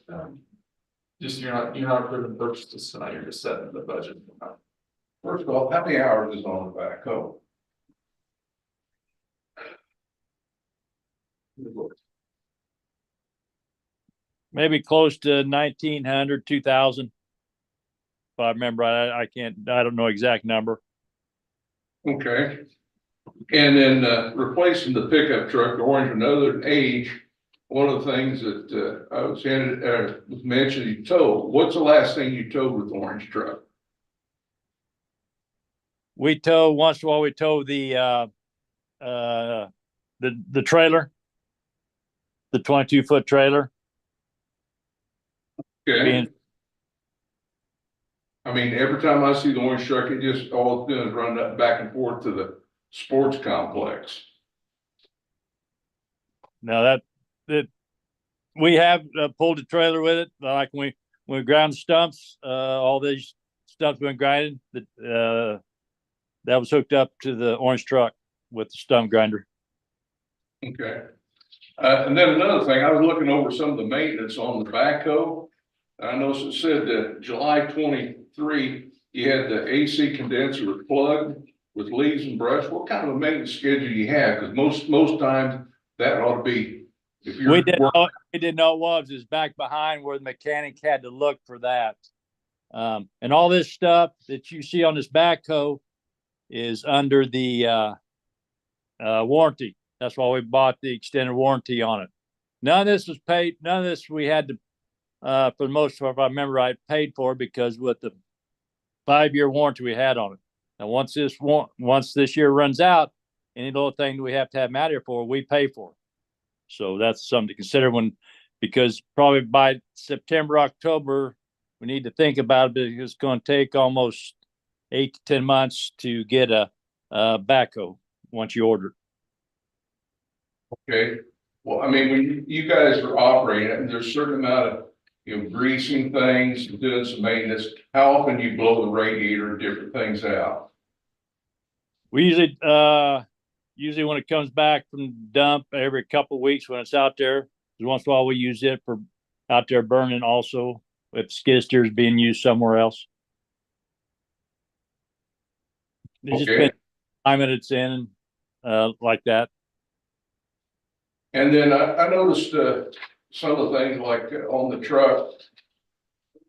just you're not approving purchases tonight. You're just setting the budget. First of all, how many hours is on the backhoe? Maybe close to 1,900, 2,000. If I remember, I don't know exact number. Okay. And then replacing the pickup truck, the orange, another age. One of the things that I was mentioned, you towed. What's the last thing you towed with the orange truck? We tow once in a while. We tow the trailer, the 22-foot trailer. Okay. I mean, every time I see the orange truck, it just all it's doing is run that back and forth to the sports complex. Now that we have pulled the trailer with it, like when we ground stumps, all these stumps been grinded. That was hooked up to the orange truck with the stump grinder. Okay. And then another thing, I was looking over some of the maintenance on the backhoe. I noticed it said that July 23, you had the AC condenser plugged with leaves and brush. What kind of a maintenance schedule you have? Because most times that ought to be. If you're We didn't know it was. It's back behind where the mechanic had to look for that. And all this stuff that you see on this backhoe is under the warranty. That's why we bought the extended warranty on it. None of this was paid. None of this we had to, for the most part, if I remember right, paid for because with the 5-year warranty we had on it. Now, once this year runs out, any little thing we have to have them out here for, we pay for. So that's something to consider because probably by September, October, we need to think about it because it's going to take almost 8 to 10 months to get a backhoe once you order it. Okay. Well, I mean, when you guys are operating it, and there's a certain amount of, greasing things, doing some maintenance, how often do you blow the radiator and different things out? We usually, usually when it comes back from dump every couple of weeks when it's out there. 'Cause once in a while we use it for out there burning also if skid steer is being used somewhere else. It just Okay. depends on the climate it's in, like that. And then I noticed, some of the things like on the truck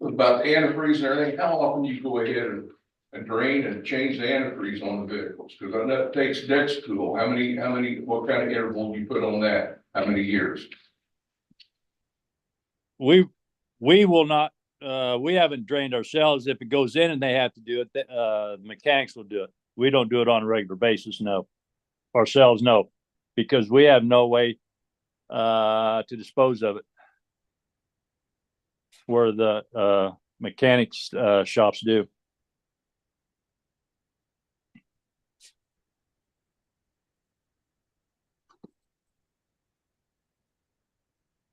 about the antifreeze and everything, how often do you go ahead and drain and change the antifreeze on the vehicles? Cause I know it takes Dexcool. How many, what kind of interval do you put on that? How many years? We will not, we haven't drained ourselves. If it goes in and they have to do it, the mechanics will do it. We don't do it on a regular basis, no. Ourselves, no, because we have no way to dispose of it. Where the mechanics shops do.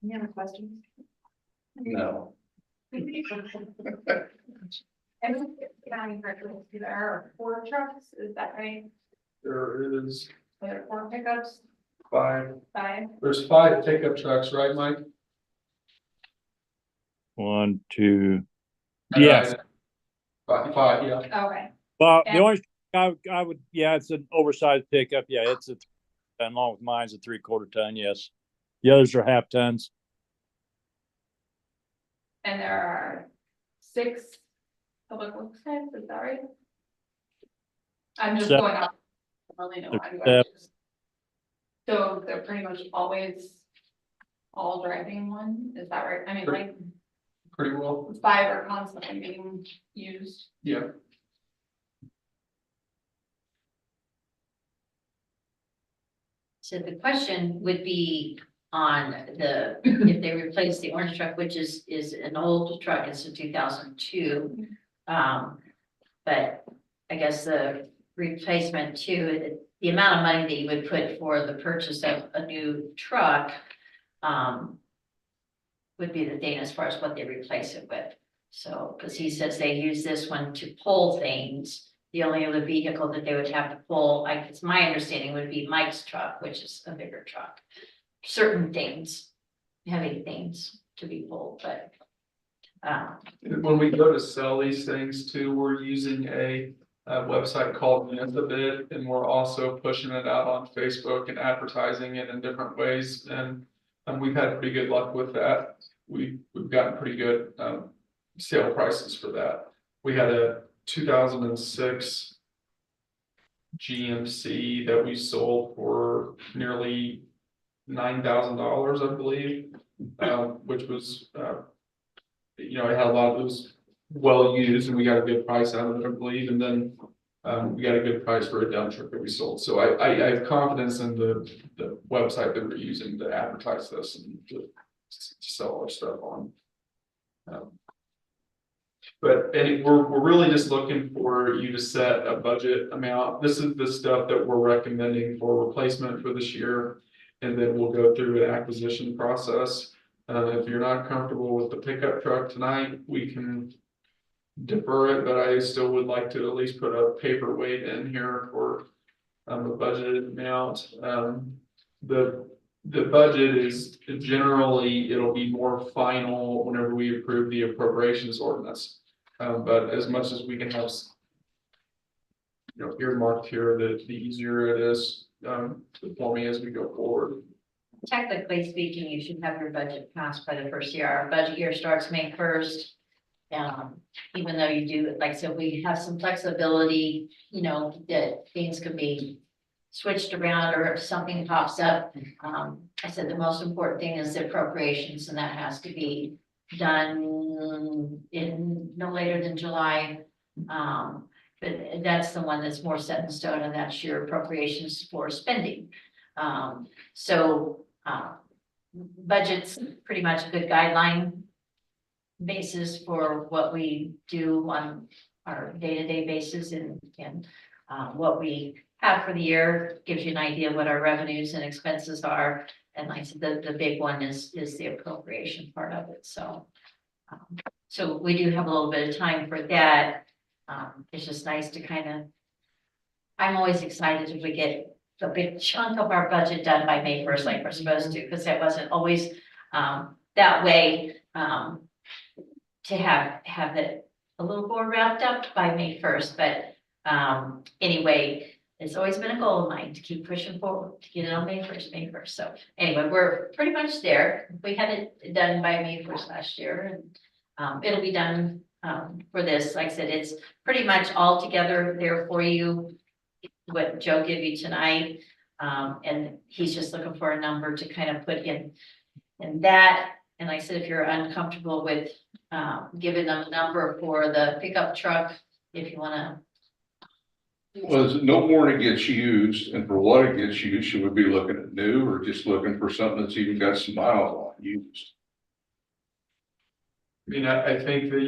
Any other questions? No. And county records, there are 4 trucks, is that right? There is There are 4 pickups, 5, 5, there's 5 pickup trucks, right, Mike? 1, 2. Yes. 5, yeah. okay. Well, the And- only, I would, yeah, it's an oversized pickup. Yeah, it's a, along with mine's a 3/4 ton. Yes. The others are half tons. And there are 6 public works guys, is that right? I'm just Seven. going off. I don't really know. I'm Seven. just- So they're pretty much always all driving one, is that right? I mean, like, Pretty well, 5 are constantly being used. yeah. So the question would be on the, if they replace the orange truck, which is an old truck, it's a 2002. But I guess the replacement too, the amount of money that you would put for the purchase of a new truck would be the thing as far as what they replace it with. So, because he says they use this one to pull things. The only other vehicle that they would have to pull, like, it's my understanding, would be Mike's truck, which is a bigger truck. Certain things, heavy things to be pulled, but. When we go to sell these things too, we're using a website called Bid, and we're also pushing it out on Facebook and advertising it in different ways, and we've had pretty good luck with that. We've gotten pretty good sale prices for that. We had a 2006 GMC that we sold for nearly $9,000, I believe, which was, you know, it had a lot of, it was well used and we got a good price out of it, I believe, and then we got a good price for a dump truck that we sold. So I have confidence in the website that we're using to advertise this and to sell our stuff on. But we're really just looking for you to set a budget amount. This is the stuff that we're recommending for replacement for this year. And then we'll go through an acquisition process. If you're not comfortable with the pickup truck tonight, we can defer it, but I still would like to at least put a paperweight in here for the budgeted amount. The budget is generally, it'll be more final whenever we approve the appropriations ordinance. But as much as we can have, you know, earmarked here, the easier it is for me as we go forward. Technically speaking, you should have your budget passed by the first year. Our budget year starts May 1st. Even though you do, like, so we have some flexibility, you know, that things could be switched around or if something pops up. I said the most important thing is the appropriations, and that has to be done in no later than July. But that's the one that's more set in stone, and that's your appropriations for spending. Budget's pretty much a good guideline basis for what we do on our day-to-day basis, and what we have for the year gives you an idea of what our revenues and expenses are. And like I said, the big one is the appropriation part of it. So we do have a little bit of time for that. It's just nice to kind of, I'm always excited if we get a big chunk of our budget done by May first, like we're supposed to, because that wasn't always, that way, to have it a little more wrapped up by May first, but, anyway, it's always been a goal of mine to keep pushing forward, to get it on May first, so anyway, we're pretty much there. We had it done by May first last year, and, it'll be done, for this, like I said, it's pretty much all together there for you, what Joe gave you tonight, and he's just looking for a number to kind of put in that, and like I said, if you're uncomfortable with, giving them a number for the pickup truck, if you wanna. Well, is it no more than it gets used, and for what it gets used, should we be looking at new or just looking for something that's even got some miles on used? I mean, I think that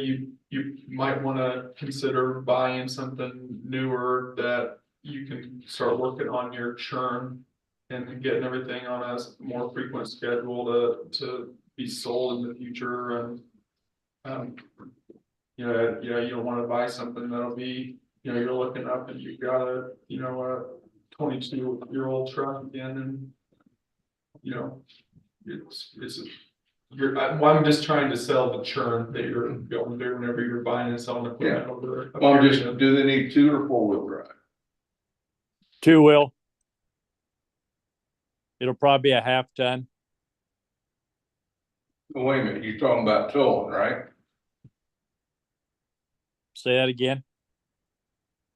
you might wanna consider buying something newer that you can start working on your churn. And getting everything on a more frequent schedule to be sold in the future and. You don't wanna buy something that'll be, you're looking up and you've got a 22-year-old truck again and. I'm just trying to sell the churn that you're going through whenever you're buying and selling equipment Yeah. over. a Well, period of- do they need 2 or 4-wheel drive? 2-wheel. It'll probably be a half ton. Wait a minute, you're talking about towing, right? Say that again.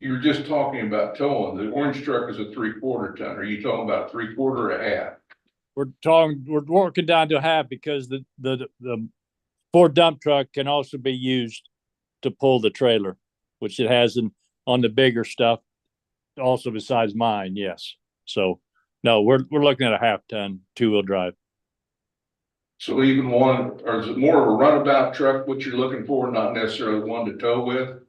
You were just talking about towing. The orange truck is a 3/4 ton. Are you talking about 3/4 or a half? We're working down to half because the Ford dump truck can also be used to pull the trailer, which it has on the bigger stuff. Also besides mine, yes. So no, we're looking at a half ton 2-wheel drive. So even one, or is it more of a runabout truck, what you're looking for, not necessarily one to tow with?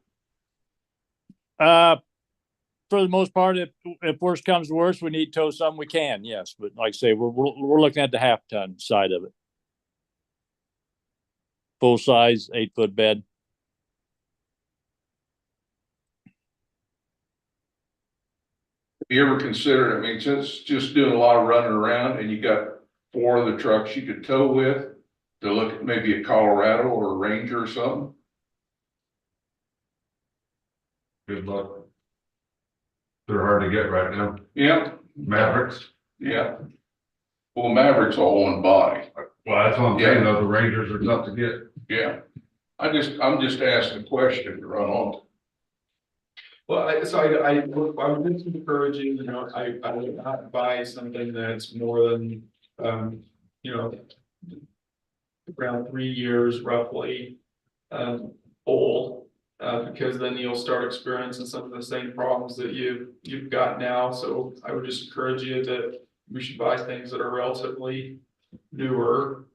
For the most part, if worst comes to worst, we need to tow something, we can, yes. But like I say, we're looking at the half ton side of it. Full size, 8-foot bed. Have you ever considered, I mean, since just doing a lot of running around and you got 4 of the trucks you could tow with, to look at maybe a Colorado or a Ranger or something? Good luck. They're hard to get right now. Yeah, Mavericks. yeah. Well, Maverick's all one body. Well, that's what I'm saying, though. The Rangers are tough to get. Yeah. I'm just asking a question to run on. Well, I would just encourage you, I would not buy something that's more than, around 3 years roughly, old. Because then you'll start experiencing some of the same problems that you've got now, so I would just encourage you that we should buy things that are relatively newer.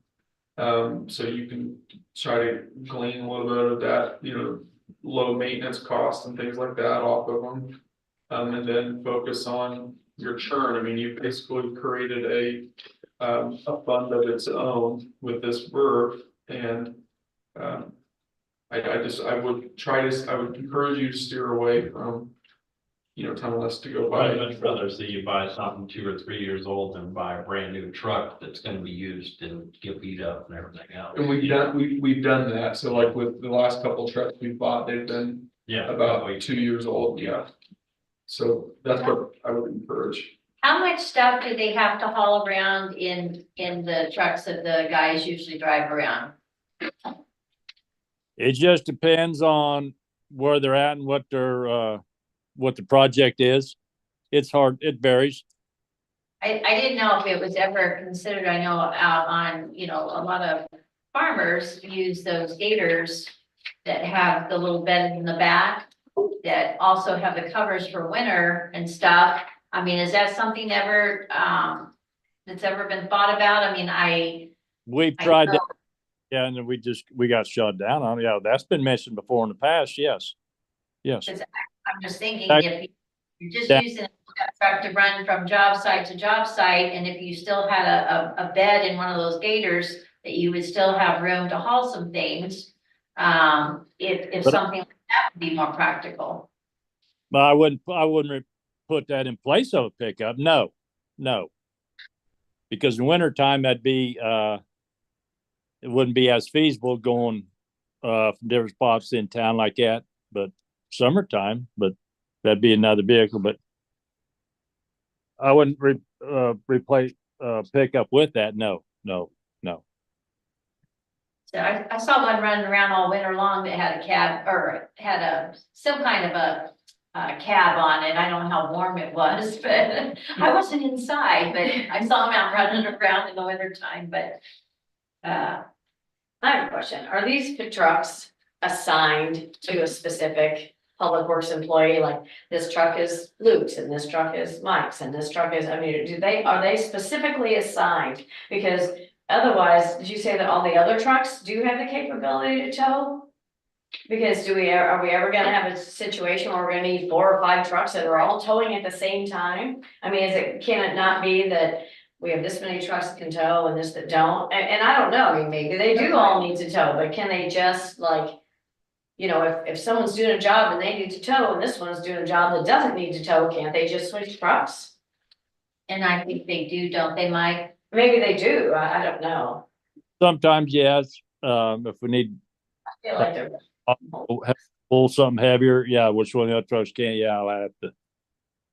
So you can try to glean a little bit of that, low maintenance costs and things like that off of them. And then focus on your churn. I mean, you basically created a fund of its own with this verb, and I would encourage you to steer away from, telling us to go buy. I'd much rather see you buy something 2 or 3 years old than buy a brand new truck that's gonna be used and get beat up and everything else. And we've done that, so like with the last couple trucks we bought, they've been Yeah. about 2 years old, yeah. So that's what I would encourage. How much stuff do they have to haul around in the trucks that the guys usually drive around? It just depends on where they're at and what the project is. It's hard, it varies. I didn't know if it was ever considered, I know out on, a lot of farmers use those gators that have the little bed in the back that also have the covers for winter and stuff. I mean, is that something ever, that's ever been thought about? I mean, We've tried that. Yeah, and then we got shut down on, yeah, that's been mentioned before in the past, yes. Yes. I'm just thinking if you're just using a truck to run from job site to job site, and if you still had a bed in one of those gators, that you would still have room to haul some things. If something like that would be more practical. But I wouldn't put that in place of a pickup, no. Because in wintertime, that'd be, it wouldn't be as feasible going, from different spots in town like that, but summertime, but that'd be another vehicle, but I wouldn't replace, pick up with that, no. So I saw one running around all winter long that had a cab or had some kind of a cab on it. I don't know how warm it was, but I wasn't inside, but I saw them out running around in the winter time, but I have a question. Are these trucks assigned to a specific public works employee? Like this truck is Luke's and this truck is Mike's and this truck is, I mean, are they specifically assigned? Because otherwise, did you say that all the other trucks do have the capability to tow? Because are we ever gonna have a situation where we're gonna need 4 or 5 trucks that are all towing at the same time? I mean, can it not be that we have this many trucks that can tow and this that don't? And I don't know, I mean, maybe they do all need to tow, but can they just like, you know, if someone's doing a job and they need to tow and this one's doing a job that doesn't need to tow, can't they just switch trucks? and I think they do, don't they, Mike? Maybe they do, I don't know. Sometimes, yes, if we need I feel like they're. pull something heavier, yeah, which one of the other trucks can't, yeah, I'll have to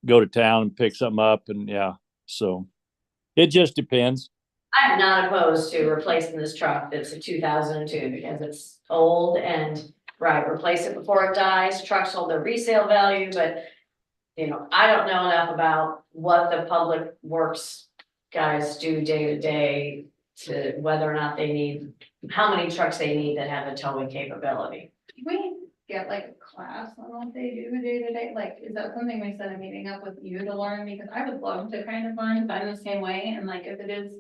go to town and pick something up and yeah, so it just depends. I'm not opposed to replacing this truck that's a 2002 because it's old and, right, replace it before it dies. Trucks hold their resale value, but you know, I don't know enough about what the public works guys do day to day to whether or not they need, how many trucks they need that have a towing capability. Can we get like a class on what they do day to day? Like, is that something we set a meeting up with you to learn? Because I would love to kind of learn, but I'm the same way. And like, if it is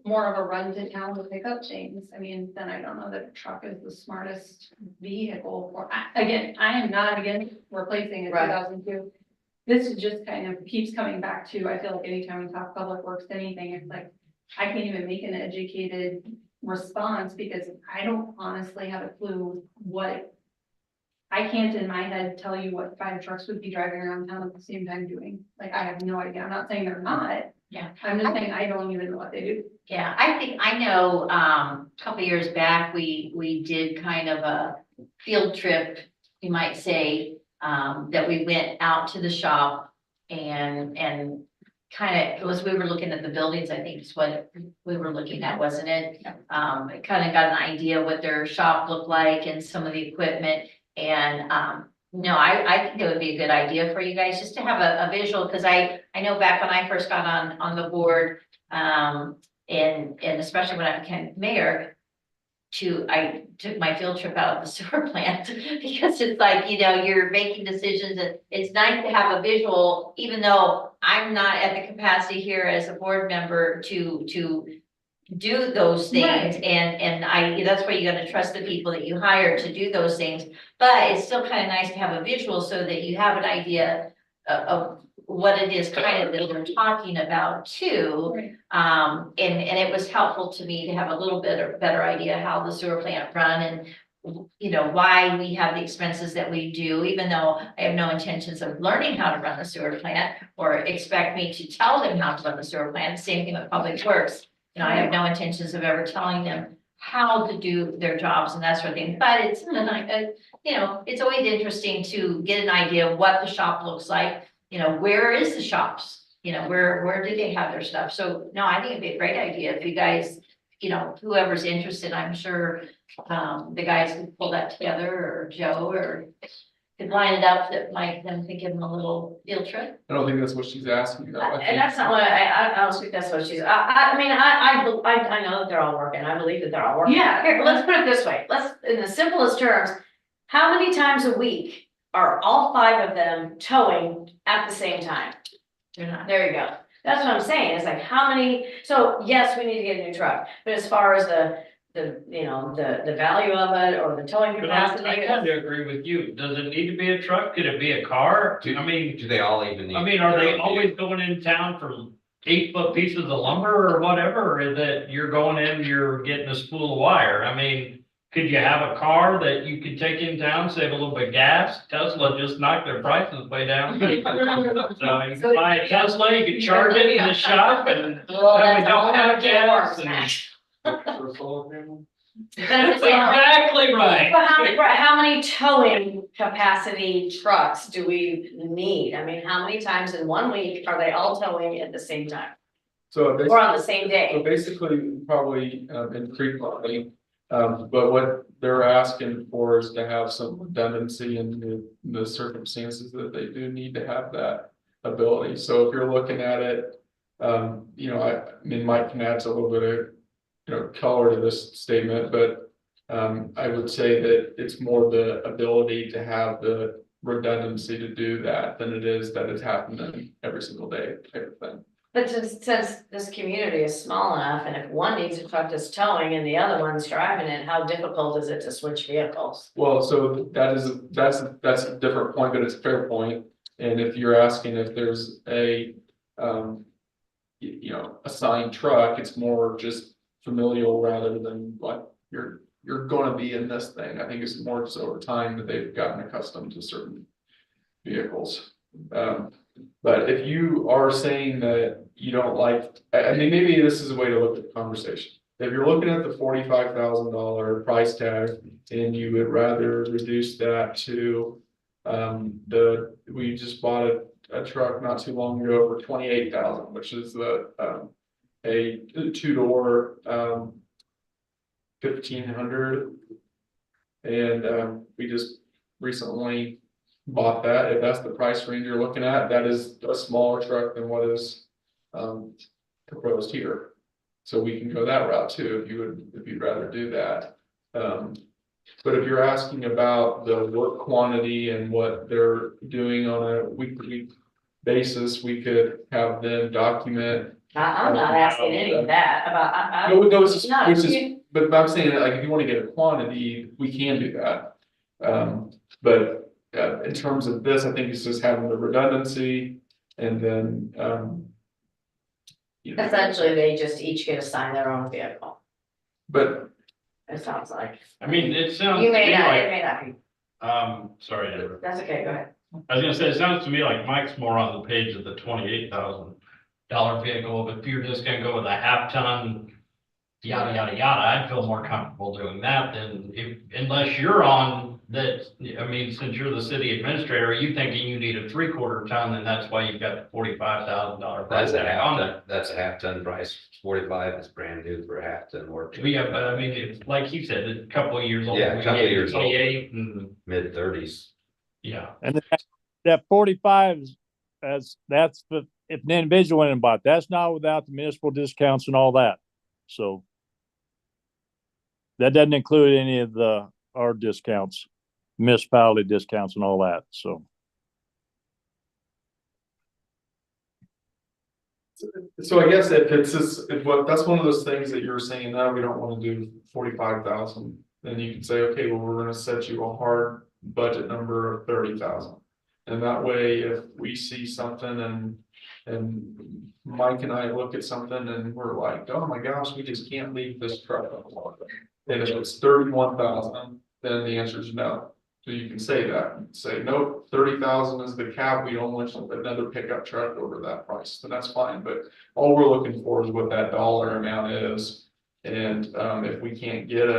more of a run to town to pick up things, I mean, then I don't know that a truck is the smartest vehicle for, again, I am not against replacing a Right. 2002. This is just kind of keeps coming back to, I feel like anytime we talk public works, anything, it's like, I can't even make an educated response because I don't honestly have a clue what. I can't in my head tell you what 5 trucks would be driving around town at the same time doing. Like, I have no idea. I'm not saying they're not. Yeah. I'm just saying I don't even know what they do. Yeah, I think, I know, a couple years back, we did kind of a field trip, you might say, that we went out to the shop and kind of, it was, we were looking at the buildings, I think is what we were looking at, wasn't it? It kind of got an idea what their shop looked like and some of the equipment. And, no, I think it would be a good idea for you guys just to have a visual, because I know back when I first got on the board, and especially when I became mayor, I took my field trip out of the sewer plant because it's like, you know, you're making decisions and it's nice to have a visual, even though I'm not at the capacity here as a board member to do those things. Right. And that's where you're gonna trust the people that you hire to do those things. But it's still kind of nice to have a visual so that you have an idea of what it is kind of that we're talking about too. Right. And it was helpful to me to have a little bit of better idea how the sewer plant run and, you know, why we have the expenses that we do, even though I have no intentions of learning how to run the sewer plant or expect me to tell them how to run the sewer plant. Same thing with Public Works. You know, I have no intentions of ever telling them how to do their jobs and that sort of thing, but it's, you know, it's always interesting to get an idea of what the shop looks like. You know, where is the shops? You know, where do they have their stuff? So, no, I think it'd be a great idea if you guys, you know, whoever's interested, I'm sure, the guys could pull that together, or Joe, or could line it up that might then give them a little field trip. I don't think that's what she's asking though. I And think- that's not what I don't think that's what she's, I mean, I know that they're all working, I believe that they're all working. Yeah. Here, let's put it this way, in the simplest terms, how many times a week are all 5 of them towing at the same time? They're not. There you go. That's what I'm saying. It's like, how many, so yes, we need to get a new truck, but as far as the, you know, the value of it or the towing But I capacity. kind of agree with you. Does it need to be a truck? Could it be a car? I mean, Do they all even need? are they always going in town for 8-foot pieces of lumber or whatever? Or is it you're going in, you're getting a spool of wire? I mean, could you have a car that you could take in town, save a little bit of gas? Tesla just knocked their prices way down. So you can buy a Tesla, you can charge it in the shop and Well, then we that's don't all have gas. That's That's exactly right. But how many towing capacity trucks do we need? I mean, how many times in 1 week are they all towing at the same time So or on the same So day? basically, probably infrequently, but what they're asking for is to have some redundancy in the circumstances that they do need to have that ability. So if you're looking at it, you know, I mean, Mike can add a little bit of, you know, color to this statement, but I would say that it's more the ability to have the redundancy to do that than it is that it's happening every single day type of thing. But since this community is small enough, and if one needs a truck that's towing and the other one's driving it, how difficult is it to switch vehicles? Well, so that's a different point, but it's a fair point. And if you're asking if there's a, you know, assigned truck, it's more just familial rather than like you're gonna be in this thing. I think it's more so over time that they've gotten accustomed to certain vehicles. But if you are saying that you don't like, I mean, maybe this is a way to look at the conversation. If you're looking at the $45,000 price tag and you would rather reduce that to we just bought a truck not too long ago for 28,000, which is a two-door 1,500, and we just recently bought that. If that's the price range you're looking at, that is a smaller truck than what is proposed here. So we can go that route too, if you'd rather do that. But if you're asking about the work quantity and what they're doing on a week-to-week basis, we could have them document. I'm not asking any of that about, No, it's just, no, but I'm saying that, like, if you want to get a quantity, we can do that. But in terms of this, I think it's just having the redundancy and then, you know, essentially, they just each get assigned their own vehicle, but it sounds like. I mean, it sounds to You me may not, it like, may not be, sorry, Edward. that's okay, go ahead. I was gonna say, it sounds to me like Mike's more on the page of the $28,000 vehicle, but if you're just gonna go with a half ton, yada, yada, yada, I'd feel more comfortable doing that than unless you're on that, I mean, since you're the city administrator, are you thinking you need a 3/4 ton, and that's why you've got the $45,000 price That's a tag half on ton, it? that's a half ton price, 45 is brand new for a half ton work. Yeah, but I mean, it's like he said, it's a couple of years old. Yeah, a couple of years old. 28, and, Mid-30s. yeah. And that 45 is, that's the, if an individual went and bought, that's not without the municipal discounts and all that. So that doesn't include any of our discounts, municipality discounts and all that, so. so I guess if it's just, that's one of those things that you're saying, no, we don't want to do 45,000. Then you can say, okay, well, we're gonna set you a hard budget number of 30,000. And that way, if we see something and Mike and I look at something and we're like, oh my gosh, we just can't leave this truck alone. And if it's 31,000, then the answer is no. So you can say that, say, nope, 30,000 is the cap, we don't want another pickup truck over that price, then that's fine, but all we're looking for is what that dollar amount is. And if we can't get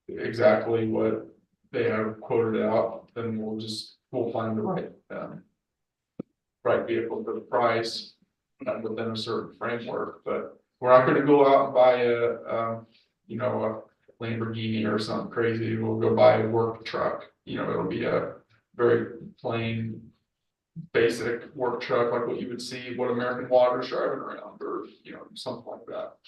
exactly what they have quoted out, then we'll find the right vehicle for the price within a certain framework, but we're not gonna go out and buy a Lamborghini or something crazy. We'll go buy a work truck, it'll be a very plain, basic work truck, like what you would see, what American Water's driving around, or, something like that.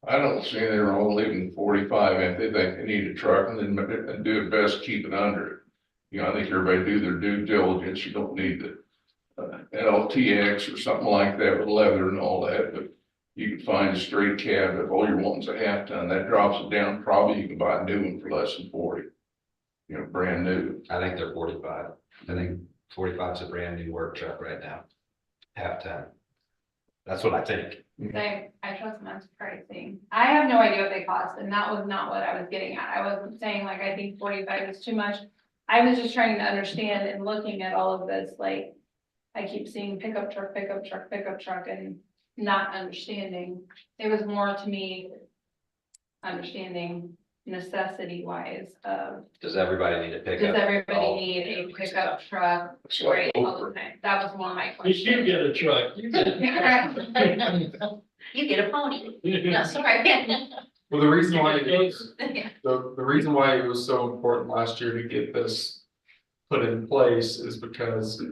I don't see anything wrong with leaving 45 if they think they need a truck and then and do it best, keep it under it. I think everybody do their due diligence. You don't need the LTX or something like that with leather and all that, but you can find a straight cab if all you're wanting is a half ton. That drops it down. Probably you can buy a new one for less than 40. Brand new. I think they're 45. I think 45 is a brand new work truck right now. Half ton. That's what I think. I trust Matt's pricing. I have no idea what they cost, and that was not what I was getting at. I wasn't saying like, I think 45 is too much. I was just trying to understand and looking at all of this, like, I keep seeing pickup truck, and not understanding. It was more to me, understanding necessity wise of, Does everybody need to pick up? does everybody all- need a pickup truck? Right, all the time. That was more my You question. should get a truck. You You get a pony. No, sorry. Well, the reason why it Yeah. is, the reason why it was so important last year to get this put in place is because,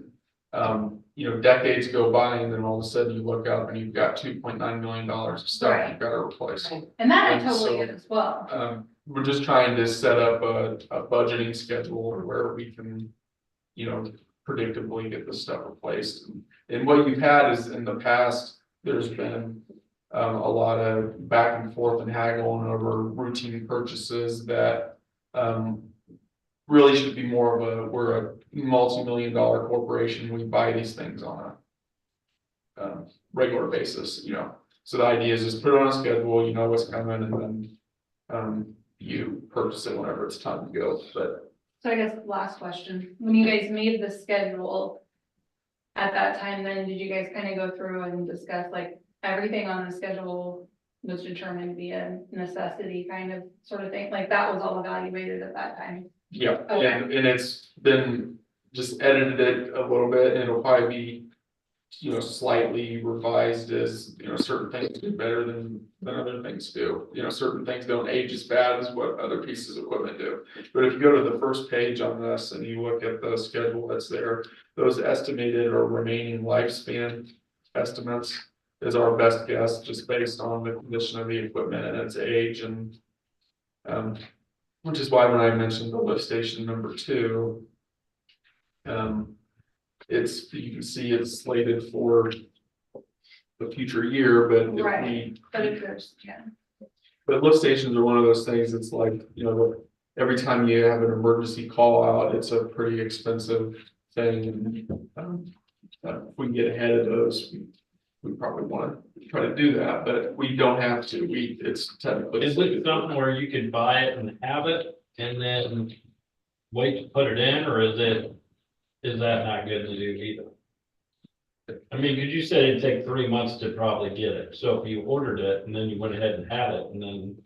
decades go by and then all of a sudden you look up and you've got $2.9 million of stuff Right. you've got to replace. And that I And totally so- get as well. We're just trying to set up a budgeting schedule where we can, predictably get this stuff replaced. And what you've had is in the past, there's been a lot of back and forth and haggling over routine purchases that really should be more of we're a multi-million-dollar corporation, we buy these things on a regular basis, So the idea is just put it on a schedule, you know what's coming, and then you purchase it whenever it's time to go, but So I guess last question, when you guys made the schedule. At that time, then did you guys kind of go through and discuss like everything on the schedule was determined via necessity kind of sort of thing? Like that was all evaluated at that time? yeah, Okay. and it's been just edited it a little bit, and it'll probably be. Slightly revised as, certain things do better than other things do. Certain things don't age as bad as what other pieces of equipment do. But if you go to the first page on this and you look at the schedule that's there, those estimated or remaining lifespan estimates is our best guess, just based on the condition of the equipment and its age and which is why when I mentioned the lift station number 2, you can see it's slated for the future year, but if Right. But if there's, but lift stations are one of those things, it's like, every time you have an emergency call out, it's a pretty expensive thing. And if we can get ahead of those, we probably want to try to do that, but we don't have to, it's technically. Is it something where you can buy it and have it and then wait to put it in, or is that not good to do either? I mean, cause you said it'd take 3 months to probably get it, so if you ordered it and then you went ahead and had it, and then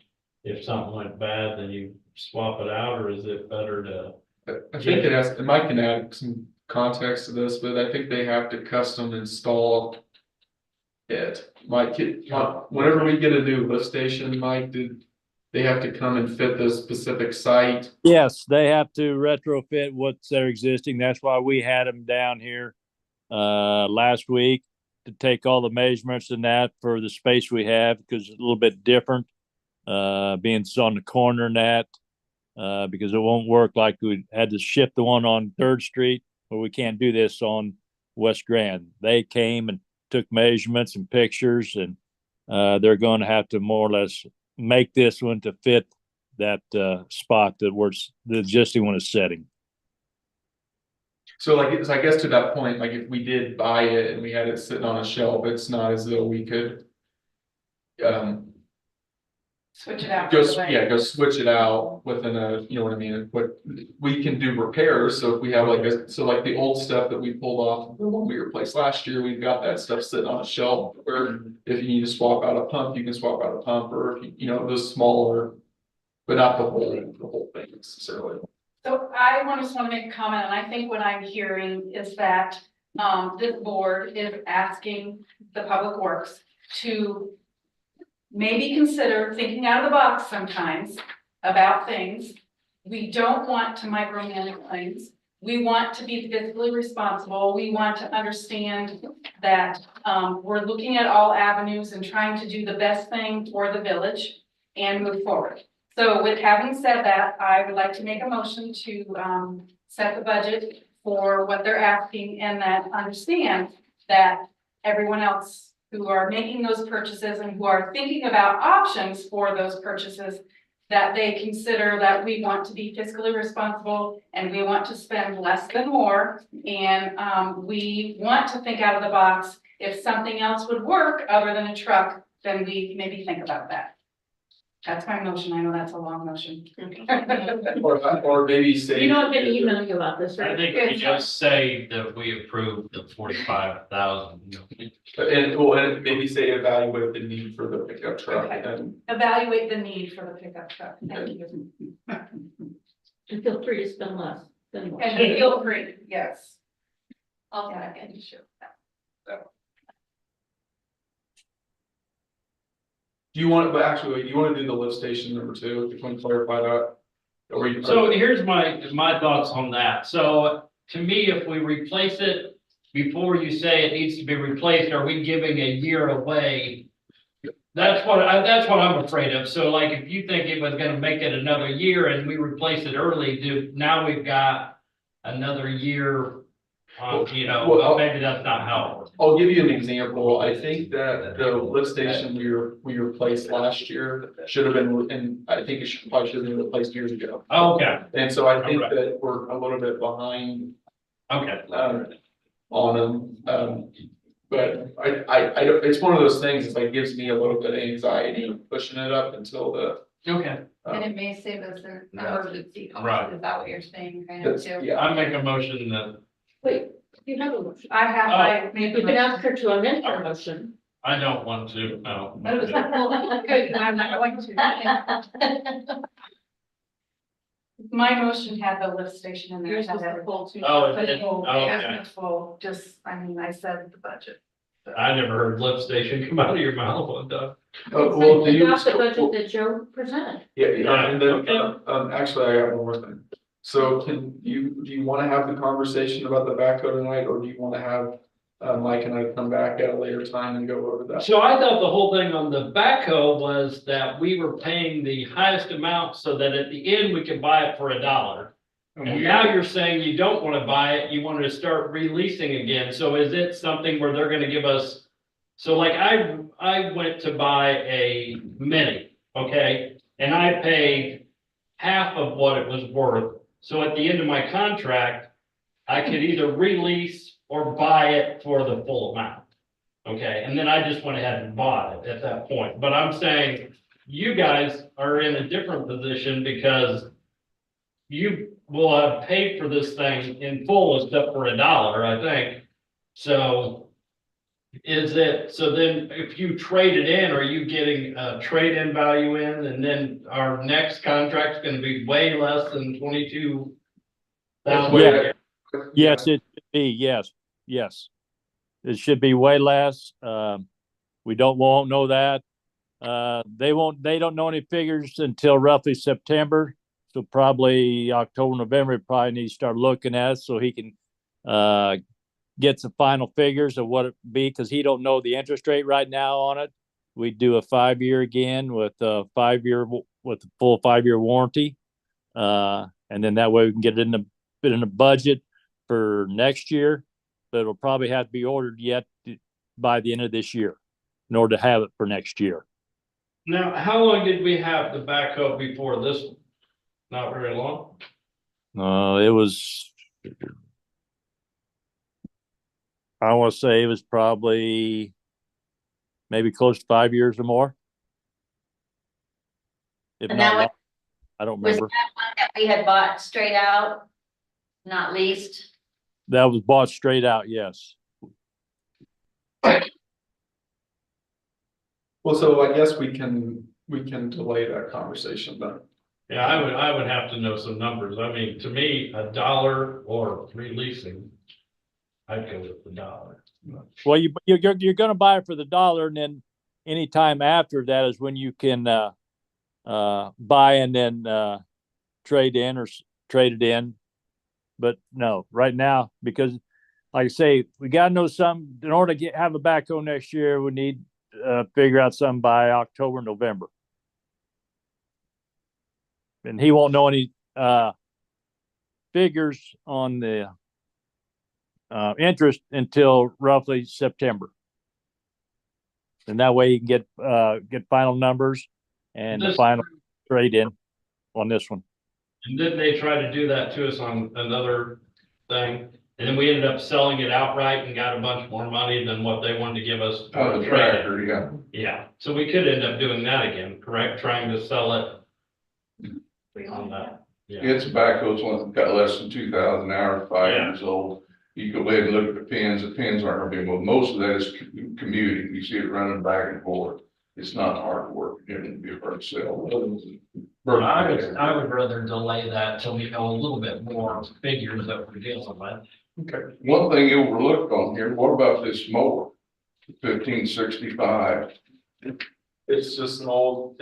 if something went bad, then you swap it out, or is it better to? I think it has, and Mike can add some context to this, but I think they have to custom install it. Mike, whenever we get a new lift station, Mike, they have to come and fit the specific site? Yes, they have to retrofit what's there existing. That's why we had them down here last week to take all the measurements and that for the space we have, because it's a little bit different, being it's on the corner and that, because it won't work like we had to ship the one on 3rd Street, where we can't do this on West Grand. They came and took measurements and pictures, and they're going to have to more or less make this one to fit that spot that the existing one is setting. So like, I guess to that point, like if we did buy it and we had it sitting on a shelf, it's not as though we could Switch it out. go switch it out within you know what I mean? But we can do repairs, so if we have like the old stuff that we pulled off the one we replaced last year, we've got that stuff sitting on a shelf where if you need to swap out a pump, you can swap out a pump, or if those smaller, but not the whole thing necessarily. So I just want to make a comment, and I think what I'm hearing is that this board is asking the Public Works to maybe consider thinking out of the box sometimes about things. We don't want to micromanage things. We want to be fiscally responsible. We want to understand that we're looking at all avenues and trying to do the best thing for the village and move forward. So with having said that, I would like to make a motion to set the budget for what they're asking, and that understand that everyone else who are making those purchases and who are thinking about options for those purchases, that they consider that we want to be fiscally responsible and we want to spend less than more. And we want to think out of the box If something else would work other than a truck, then we maybe think about that. That's my motion. I know that's a long motion. Or maybe say. You know, I've been emailing you about this, I right? think we just say that we approve the 45,000. And maybe say evaluate the need for the pickup truck Okay. and. Evaluate the need for the pickup truck. Thank you. And feel free to spend less than more. And feel free, yes. I'll Yeah, second. sure. Do you want, but actually, wait, you want to do the lift station number 2, if you want to clarify that? Or you? So here's my thoughts on that. So to me, if we replace it before you say it needs to be replaced, are we giving a year away? That's what I'm afraid of. So like, if you think it was gonna make it another year and we replace it early, now we've got another year. Well, Maybe that's not how it works. I'll give you an example. I think that the lift station we replaced last year should have been, and I think probably should have been replaced years ago. Okay, And so I think Alright. that we're a little bit behind, okay. on them. But I don't, it's one of those things, it's like gives me a little bit of anxiety pushing it up until the. Okay, And it may save us an emergency Right. cost, is that what you're saying, kind of That's, too? yeah. I make a motion that Wait, you have a motion. I have, I made You the can motion. ask her to amend her motion. I don't want to, no. Good, I'm not going to. My motion had the lift station in there. Yours Had was the everything. full 2. Oh, it But did? full, Oh, yeah, okay. it's full, just, I mean, I said the budget. I never heard lift station come out of your mouth one time. Well, do you? Adopt the budget that Joe presented. Yeah, and then, Okay. actually, I got one more thing. So do you want to have the conversation about the backhoe tonight, or do you want to have, Mike and I come back at a later time and go over that? So I thought the whole thing on the backhoe was that we were paying the highest amount so that at the end we could buy it for $1. And now you're saying you don't want to buy it, you want to start releasing again. So is it something where they're gonna give us? So like I went to buy a Mini, okay, and I paid half of what it was worth. So at the end of my contract, I could either release or buy it for the full amount. Okay, and then I just went ahead and bought it at that point. But I'm saying you guys are in a different position because you will have paid for this thing in full except for $1, I think. So is it, so then if you trade it in, are you getting a trade-in value in, and then our next contract's gonna be way less than 22,000? Yeah. Yes, it should be, yes. It should be way less. We won't know that. They don't know any figures until roughly September. So probably October, November, probably need to start looking at it so he can, get some final figures of what it be, because he don't know the interest rate right now on it. We do a 5-year again with a 5-year, with a full 5-year warranty. And then that way we can get it in the budget for next year, but it'll probably have to be ordered yet by the end of this year in order to have it for next year. Now, how long did we have the backhoe before this one? Not very long. It was, I want to say it was probably maybe close to 5 years or more. If And not, that long, I don't Was that remember. one that we had bought straight out, not leased? That was bought straight out, yes. Well, so I guess we can delay that conversation then. Yeah, I would have to know some numbers. I mean, to me, $1 or releasing, I'd go with $1. Well, you're gonna buy it for the $1, and then anytime after that is when you can buy and then trade in or trade it in. But no, right now, because like I say, we gotta know something. In order to have a backhoe next year, we need figure out something by October, November. And he won't know any figures on the interest until roughly September. And that way you can get final numbers and the This- final trade in on this one. And didn't they try to do that to us on another thing? And then we ended up selling it outright and got a bunch more money than what they wanted to give us. On the tractor, yeah. Yeah, so we could end up doing that again, correct? Trying to sell it on that. Yeah, It's tobacco, it's one, got less than 2,000 hours, 5 years Yeah. old. You go ahead and look at the pins aren't gonna be, well, most of that is commuting, you see it running back and forth. It's not hard work, it would be a hard sell. but I would rather delay that till we know a little bit more figures that we're dealing with. Okay. One thing you overlooked on here, what about this mower? 1565, It's just an old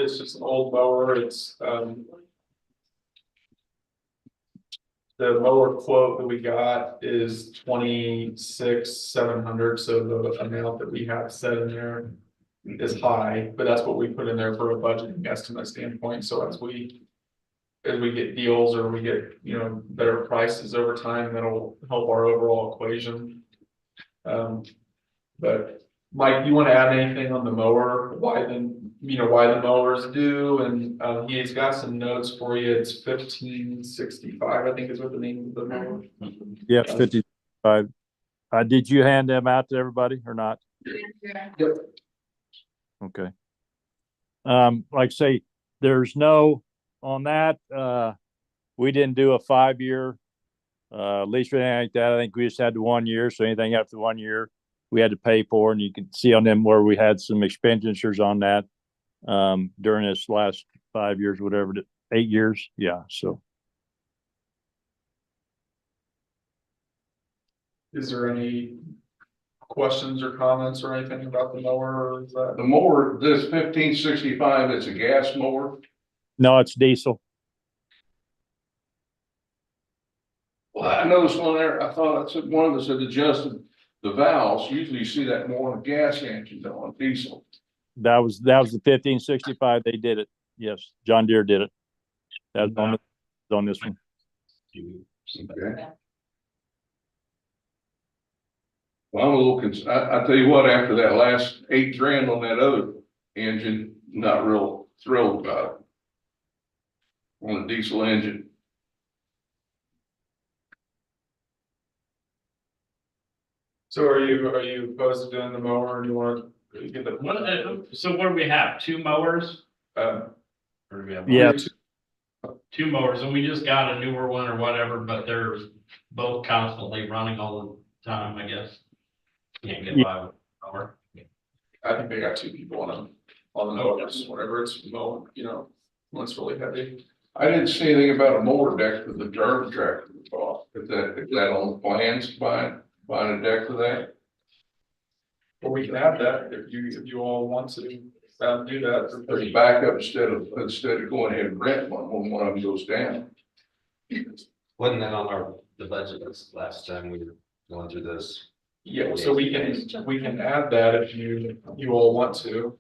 mower. The mower quote that we got is 26,700, so the amount that we have set in there is high, but that's what we put in there for a budgeting estimate standpoint, so as we get deals or we get, better prices over time, that'll help our overall equation. But Mike, you want to add anything on the mower, why the mowers do, and he's got some notes for you. It's 1565, I think is what the name of the mower. Yeah, 55. Did you hand them out to everybody or not? Yep. Okay. Like I say, there's no, on that, we didn't do a 5-year lease or anything like that. I think we just had the 1 year. So anything after 1 year, we had to pay for, and you can see on them where we had some expenditures on that during this last 5 years, whatever, 8 years. Yeah. So Is there any questions or comments or anything about the mower, or is that? the mower, this 1565, it's a gas mower. no, it's diesel. Well, I noticed on there, I thought it said one of them said adjusted the valves. Usually you see that more on a gas engine than on diesel. That was the 1565. They did it. Yes, John Deere did it. That's on this one. Okay. Well, I'm a little I tell you what, after that last $8,000 on that other engine, not real thrilled about it. On a diesel engine. So are you opposed to doing the mower, and you want to get the? So what do we have? 2 mowers? Um, Or do we have? Yeah. 2 mowers, and we just got a newer one or whatever, but they're both constantly running all the time, I guess. Can't get by with a mower. I think they got 2 people on the mowers, whenever it's mowing, when it's really heavy. I didn't see anything about a mower deck for the dirt tractor we bought. Is that on the plans, buying a deck for that? But we can add that if you all want to do that. There's a backup instead of going ahead and rent one when one of them goes down. Wasn't that on the budget last time we were going through this? Yeah, so we can add that if you all want to.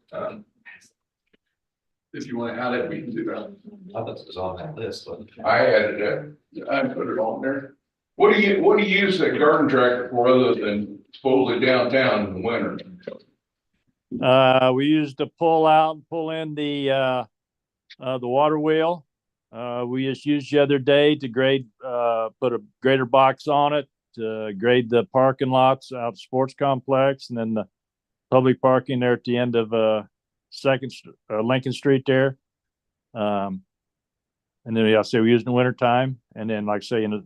If you want to add it, we can do that. I thought it was on that list, but I added it. I put it on there. What do you use that garden tractor for other than supposedly downtown in the winter? We used to pull out and pull in the water wheel. We just used the other day to grade, put a grader box on it to grade the parking lots out the sports complex, and then the public parking there at the end of Lincoln Street there. And then I say we use it in the winter time, and then like I say in the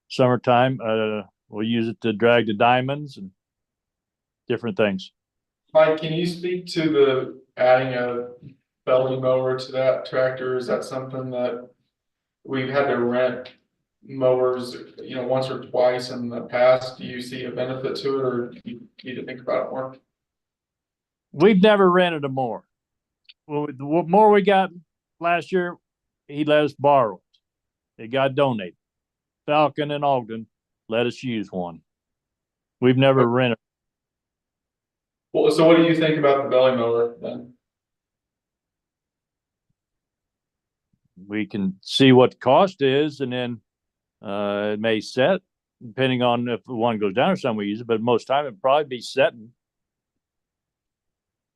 summertime, we'll use it to drag the diamonds and different things. Mike, can you speak to the adding a belly mower to that tractor? Is that something that we've had to rent mowers, once or twice in the past? Do you see a benefit to it, or do you need to think about it more? We've never rented a mower. Well, the more we got last year, he let us borrow it. It got donated. Falcon and Ogden let us use one. We've never rented. Well, so what do you think about the belly mower then? We can see what the cost is, and then it may set, depending on if the one goes down or something we use it, but most time it'd probably be setting.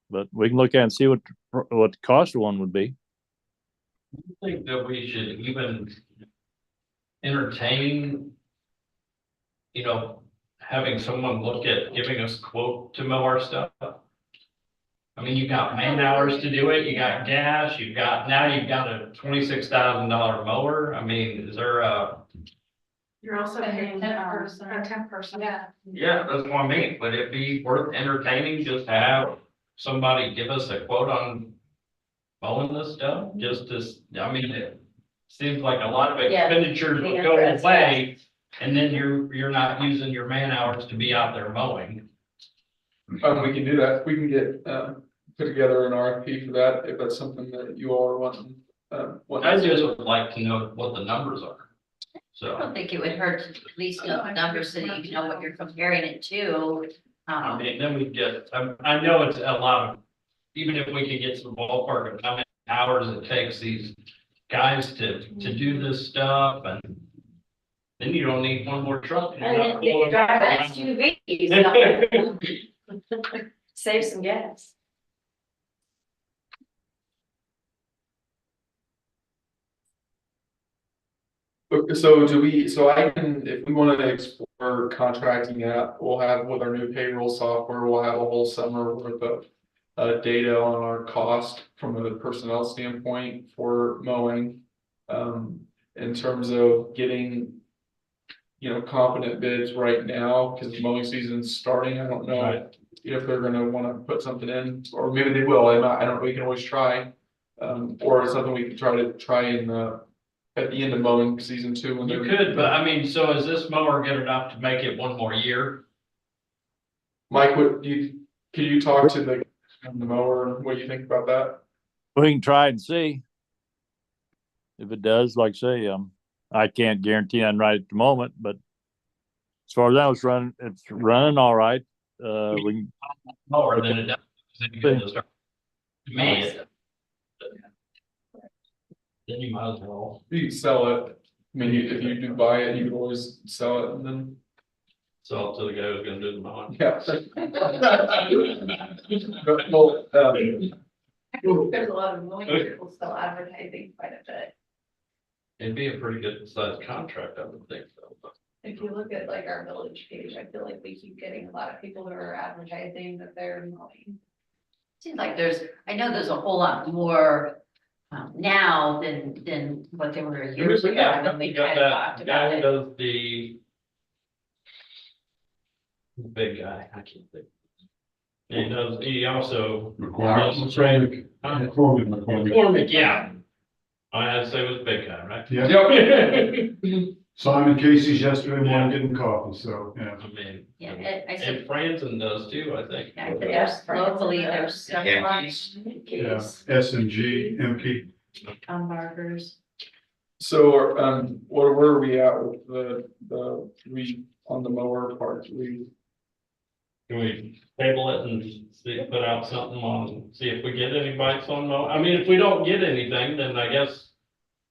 But we can look at and see what the cost of one would be. I think that we should even entertain you know, having someone look at giving us quote to mow our stuff. I mean, you got man hours to do it, you got gas, you've got a $26,000 mower. I mean, is there a? You're also paying, a 10%. Yeah. Yeah, that's what I mean. Would it be worth entertaining just to have somebody give us a quote on mowing this stuff? Just as, I mean, it seems like a lot of Yeah, expenditures the would go interest, away. And then you're not using your man hours to be out there mowing. We can do that. We can get, put together an RFP for that, if that's something that you all are wanting. I just would like to know what the numbers are. I So, don't think it would hurt to at least know the numbers so that you know what you're comparing it to. I mean, then we get, I know it's a lot of, even if we could get some ballpark of how many hours it takes these guys to do this stuff, and then you don't need one more truck. You're And not then they pulling can drive around. SUVs. Save some gas. So do we, so I can, if we want to explore contracting out, we'll have with our new payroll software, we'll have a whole summer worth of. Data on our cost from a personnel standpoint for mowing. In terms of getting. You know, competent bids right now, because the mowing season's starting, I don't know Right. if they're gonna wanna put something in, or maybe they will, I don't know, we can always try. Or it's something we can try in at the end of mowing season too. When You they're- could, but I mean, so is this mower good enough to make it one more year? Mike, can you talk to the mower, what you think about that? We can try and see. If it does, like I say, I can't guarantee I'm right at the moment, but as far as I was running, it's running all right. We can, Mower than it does. Then you get to start- To me, then you might as well. You can sell it, I mean, if you do buy it, you can always sell it and then, Sell it to the guy who's gonna do the mowing. yeah. Well, There's a lot of mowing people still advertising quite a bit. It'd be a pretty good sized contract, I would think, so. If you look at like our village page, I feel like we keep getting a lot of people who are advertising that they're mowing. Seems like I know there's a whole lot more now than what there were years ago when we You got kind of that talked guy about who it. does the big guy, I can't think. And he also. McCormick, yeah. I had to say it was a big guy, right? Yeah. Simon Casey's yesterday morning getting coffee, so, yeah. I mean. Yeah, I said, And Franzen does too, I think. yeah, there's locally, there's stuff Yeah. like Yeah, S and G, MP. burgers. so, where are we at with on the mower part, Can we table it and see, put out something on, see if we get any bites on mow? I mean, if we don't get anything, then I guess,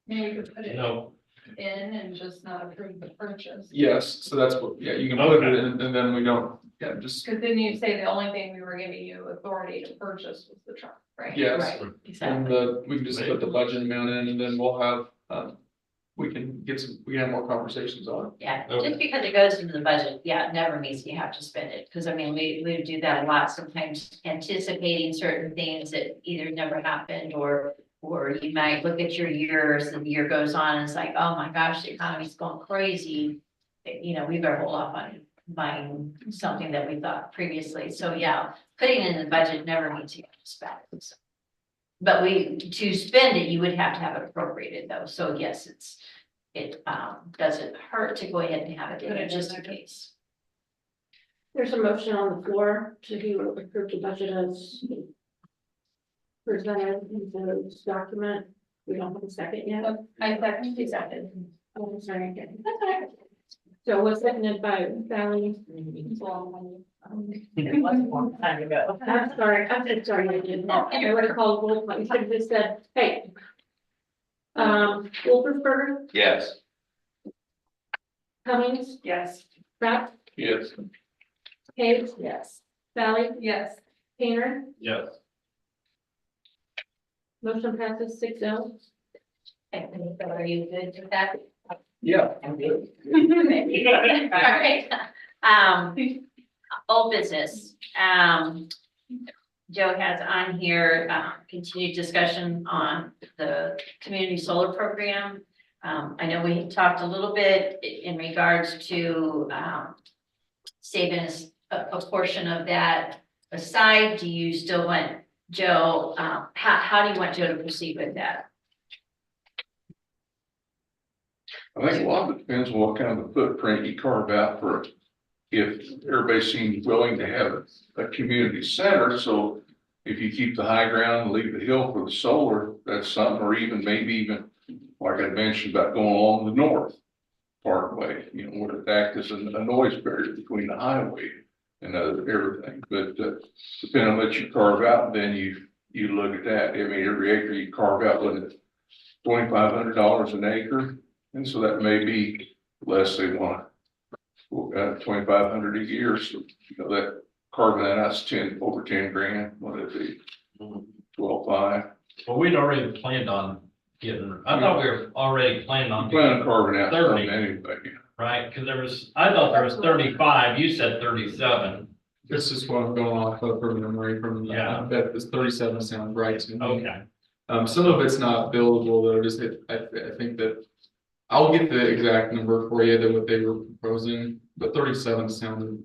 Maybe you could put you it know, in and just not approve the purchase. yes, so that's what, yeah, you can put it Okay. in, and then we don't, yeah, just, Cause then you say the only thing we were giving you authority to purchase was the truck, right? yes. Right, And exactly. we can just put the budget amount in, and then we'll have, we can have more conversations on it. Yeah, Okay. just because it goes into the budget, yeah, it never means you have to spend it, because I mean, we do that a lot, sometimes anticipating certain things that either never happened or you might look at your years and the year goes on and it's like, oh my gosh, the economy's going crazy. You know, we better hold off on buying something that we thought previously. So yeah, putting it in the budget never means you have to spend it. So. But to spend it, you would have to have it appropriated though. So yes, it doesn't hurt to go ahead and have it in there just in case. There's a motion on the floor to approve the budget as presented in this document. We don't have a second yet. I second. Oh, sorry. So it was seconded by Sally. It was a long time ago. I'm sorry, I did not. I would have called roll call. You should have just said, hey. Wolfersberger, Yes. Cummings, Yes. Pratt, Yes. Hayes, Yes. Sally, Yes. Painter, yes. motion passes 6-0. Are you good with that? Yeah, I'm good. All right. Old business, Joe has on here, continued discussion on the community solar program. I know we talked a little bit in regards to, saving a portion of that aside. Do you still want Joe, how do you want Joe to proceed with that? I think a lot of it depends on what kind of a footprint you carve out for it. If everybody seems willing to have a community center, so if you keep the high ground and leave the hill for the solar, that's something, or even maybe even, like I mentioned about going along the north parkway, you know, where it acts as a noise barrier between the highway and everything, but depending on what you carve out, then you look at that. I mean, every acre you carve out, with it $2,500 an acre, and so that may be less they want. $2,500 a year, so you know that carving that out's over 10 grand. What it be? 12.5. Well, we'd already planned on getting, I thought we were already planning on. Plan on carving out 30. something anyway. Right, because I thought there was 35, you said 37. This is what I'm going off of from memory from, Yeah. that this 37 sounds right to me. Okay. Some of it's not buildable though, just I think that I'll get the exact number for you than what they were proposing, but 37 sounded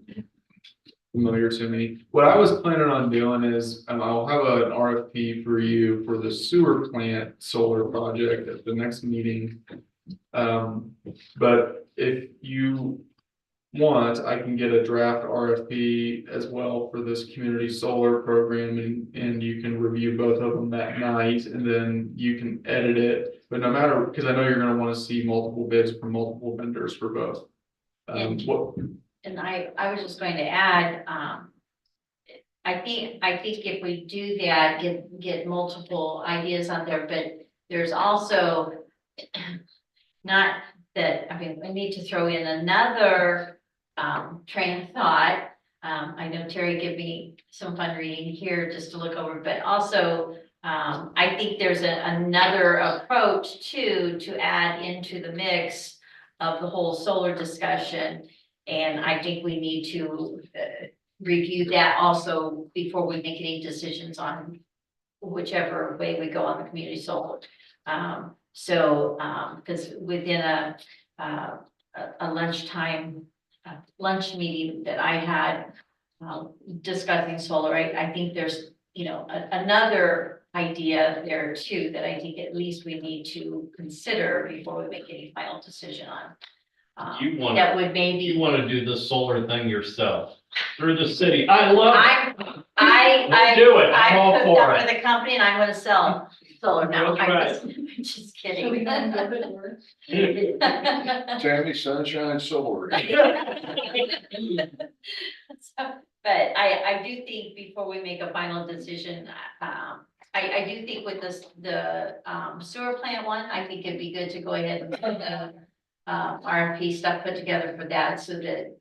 familiar to me. What I was planning on doing is, I'll have an RFP for you for the sewer plant solar project at the next meeting. But if you want, I can get a draft RFP as well for this community solar program, and you can review both of them that night, and then you can edit it. But no matter, because I know you're gonna want to see multiple bids from multiple vendors for both. What, And I was just going to add, I think if we do that, get multiple ideas on there, but there's also not that, I mean, we need to throw in another train of thought. I know Terry gave me some fun reading here just to look over, but also I think there's another approach to add into the mix of the whole solar discussion. And I think we need to review that also before we make any decisions on whichever way we go on the community solar. Because within a lunchtime lunch meeting that I had discussing solar, I think there's, you know, another idea there too, that I think at least we need to consider before we make any final decision on. You want, That would maybe. you want to do the solar thing yourself through the city. I love it. I do it. I'm all hooked for up it. with a company and I'm gonna sell solar now. That's I'm just So we kidding. can go to work. Tammy Sunshine Solar. But I do think before we make a final decision, I do think with this, the sewer plant one, I think it'd be good to go ahead and put the RFP stuff put together for that so that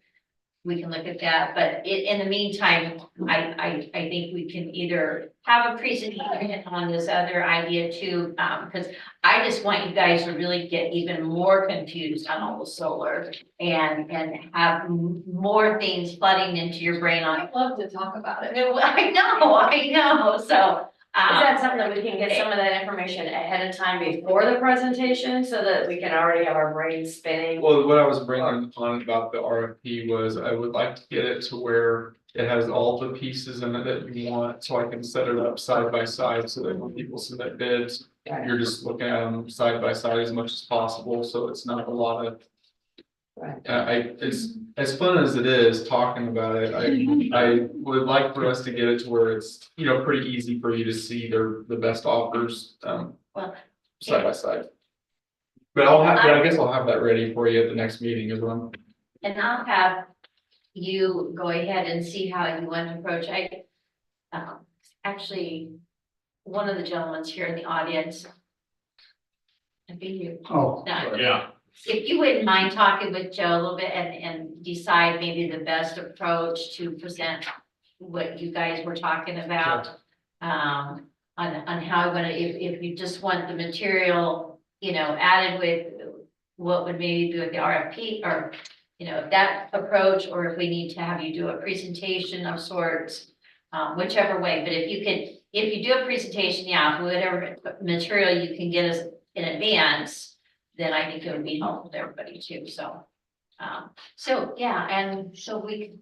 we can look at that. But in the meantime, I think we can either have a presentation on this other idea too, because I just want you guys to really get even more confused on all the solar and have more things flooding into your brain on. I'd love to talk about it. I know, so. Is that something that we can get some of that information ahead of time before the presentation so that we can already have our brains spinning? well, what I was bringing on about the RFP was I would like to get it to where it has all the pieces in it that you want, so I can set it up side by side so that when people submit bids, you're just looking at them side by side as much as possible, so it's not a lot of. Right. It's as fun as it is talking about it, I would like for us to get it to where it's, you know, pretty easy for you to see the best offers, Well, side by side. But I guess I'll have that ready for you at the next meeting as well. and I'll have you go ahead and see how you want to approach. Actually, one of the gentlemen here in the audience. I think you. Oh. Yeah. If you wouldn't mind talking with Joe a little bit and decide maybe the best approach to present what you guys were talking about. On how I'm gonna, if you just want the material, you know, added what would maybe do with the RFP or, you know, that approach, or if we need to have you do a presentation of sorts, whichever way, but if you do a presentation, yeah, whatever material you can get us in advance, then I think it would be helpful to everybody too, so. Yeah, and so the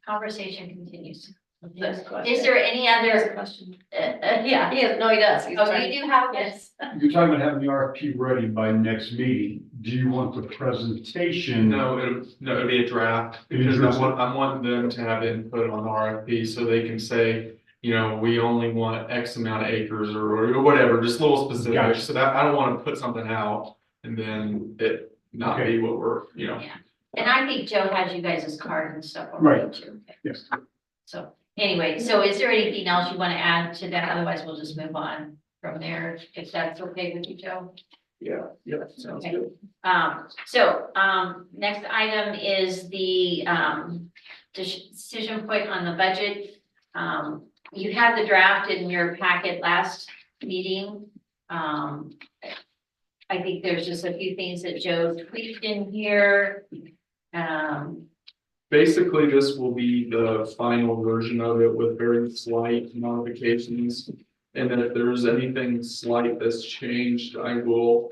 conversation continues. Is there any other? Question. Yeah, He has, no, he does. He's oh, trying- you do have Yes. this? You're talking about having the RFP ready by next meeting. Do you want the presentation? No, it'll be a draft, because I'm wanting them to have input on the RFP, so they can say, you know, we only want X amount of acres or whatever, just little specifics, Gotcha. so that I don't wanna put something out and then it not be what we're, you know. And I think Joe has you guys' card and stuff already Right. too. Okay. Yes. So anyway, so is there anything else you want to add to that? Otherwise, we'll just move on from there, if that's okay with you, Joe. Yeah, sounds Okay. good. Next item is the, decision point on the budget. You had the draft in your packet last meeting. I think there's just a few things that Joe tweaked in here. Basically, this will be the final version of it with very slight modifications. And then if there's anything slight that's changed, I will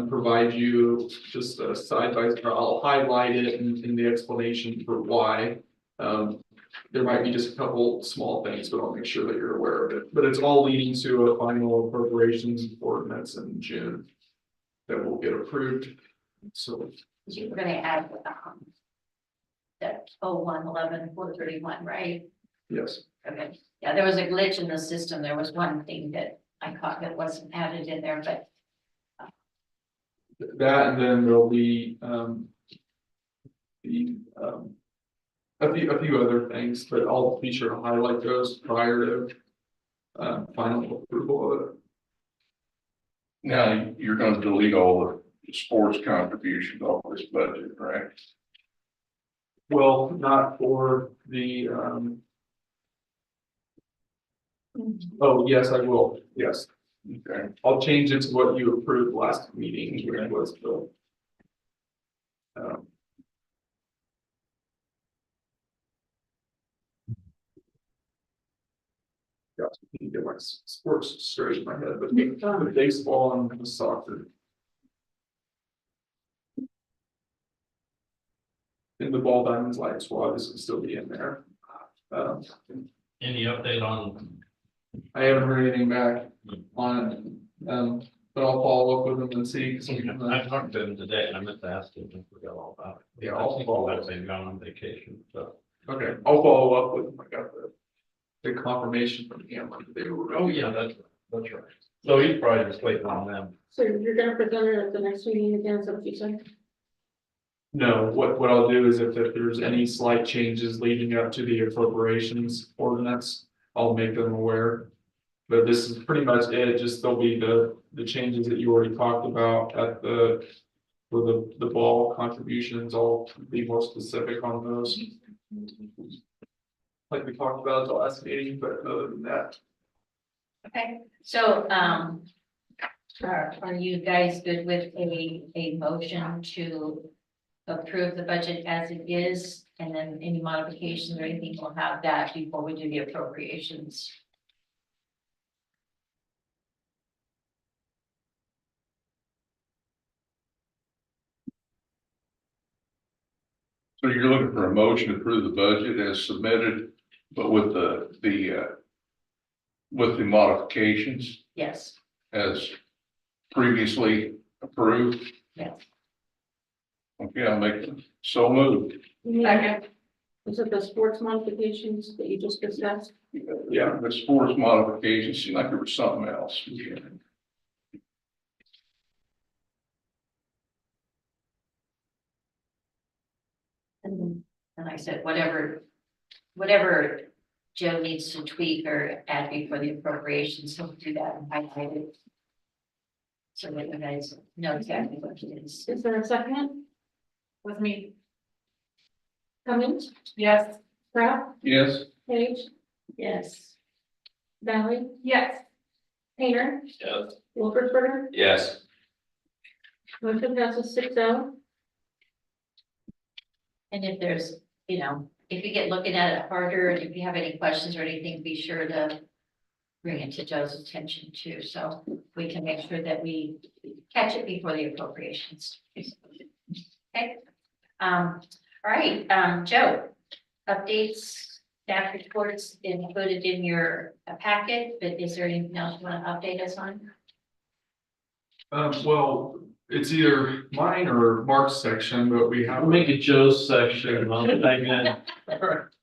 provide you just a side by side. I'll highlight it in the explanation for why. There might be just a couple small things, but I'll make sure that you're aware of it. But it's all leading to a final appropriations ordinance in June that will get approved. So. You're gonna add, that 01-11-431, right? Yes. Okay, yeah, there was a glitch in the system. There was one thing that I caught that wasn't added in there, but That, and then there'll be, a few other things, but I'll be sure to highlight those prior to final approval of it. Now, you're gonna delete all the sports contributions off this budget, right? Well, not for the, oh, yes, I will, yes. Okay. I'll change it to what you approved last meeting, which was the. Got to get my sports straight in my head, but the baseball and the soccer. And the ball diamonds light squad is still be in there. Any update on? I haven't heard anything back on it, but I'll follow up with them and see. 'Cause I talked to him today and I meant to ask him if we got all about it. Yeah, I I'll think follow I've up. been gone on vacation, so. Okay, I'll follow up with them. I got the confirmation from him. Like they were. Oh, yeah, that's right. So he's probably just waiting on them. So you're gonna present it at the next meeting again, so what you said? No, what I'll do is if there's any slight changes leading up to the appropriations ordinance, I'll make them aware. But this is pretty much it, just there'll be the changes that you already talked about at for the ball contributions, I'll be more specific on those. Like we talked about at the last meeting, but other than that, okay, so, are you guys good with a motion to approve the budget as it is? And then any modifications or anything, we'll have that before we do the appropriations. So you're looking for a motion to approve the budget as submitted, but with with the modifications Yes, as previously approved? yes. Okay, I'll make them so moved. Second. Is it the sports modifications that you just discussed? Yeah, the sports modifications, seemed like there was something else. And I said, whatever Joe needs to tweak or add before the appropriations, he'll do that and highlight it. So that you guys know exactly what it is. Is there a second? With me, Cummings, yes. Pratt, Yes, Page, Yes. Valley, Yes. Painter, Yes. Wolfersberger, Yes. Motion passes 6-0. And if there's, if you get looking at it harder, and if you have any questions or anything, be sure to bring it to Joe's attention too, so we can make sure that we catch it before the appropriations. Okay, all right, Joe, updates, staff reports included in your packet, but is there anything else you want to update us on? Well, it's either mine or Mark's section, but we have. I'll make it Joe's section, I'll type in.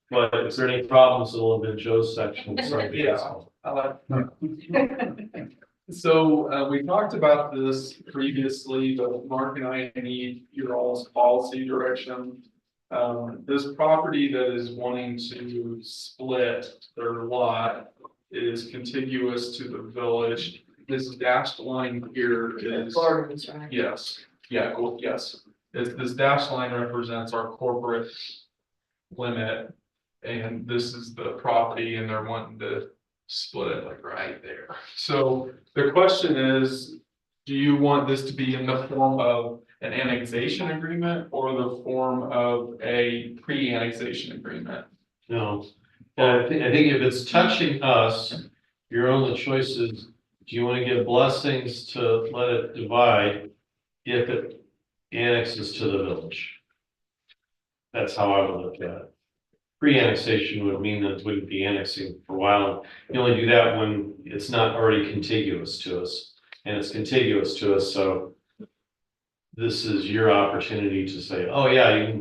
But is there any problems, it'll have been Joe's section, so. Yeah. So, we talked about this previously, but Mark and I need your all's policy direction. This property that is wanting to split their lot is contiguous to the village. This dashed line here is. Gordon's, right? Yes, yeah, cool, yes. This dashed line represents our corporate limit. And this is the property and they're wanting to split it like right there. So the question is, do you want this to be in the form of an annexation agreement or the form of a pre-annexation agreement? No, I think if it's touching us, your only choice is, do you want to give blessings to let it divide if it annexes to the village? That's how I would look at it. Pre-annexation would mean that it wouldn't be annexing for a while. You only do that when it's not already contiguous to us, and it's contiguous to us, so this is your opportunity to say, oh yeah,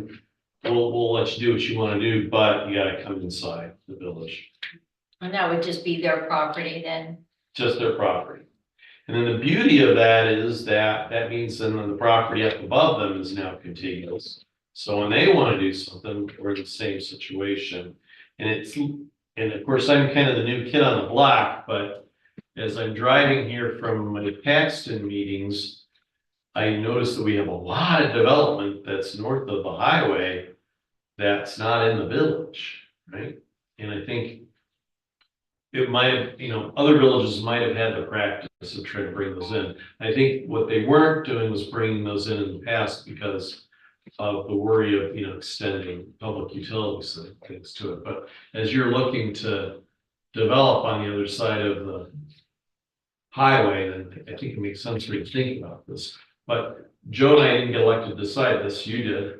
we'll let you do what you want to do, but you gotta come inside the village. And that would just be their property then. Just their property. And then the beauty of that is that means then the property up above them is now contiguous. So when they want to do something, we're in the same situation. And of course, I'm kind of the new kid on the block, but as I'm driving here from my Paxton meetings, I noticed that we have a lot of development that's north of the highway that's not in the village, right? And I think it might have, other villages might have had the practice of trying to bring those in. I think what they weren't doing was bringing those in the past because of the worry of, extending public utilities and things to it. But as you're looking to develop on the other side of the highway, then I think it makes sense for you to think about this. But Joe and I didn't get elected to decide this, you did.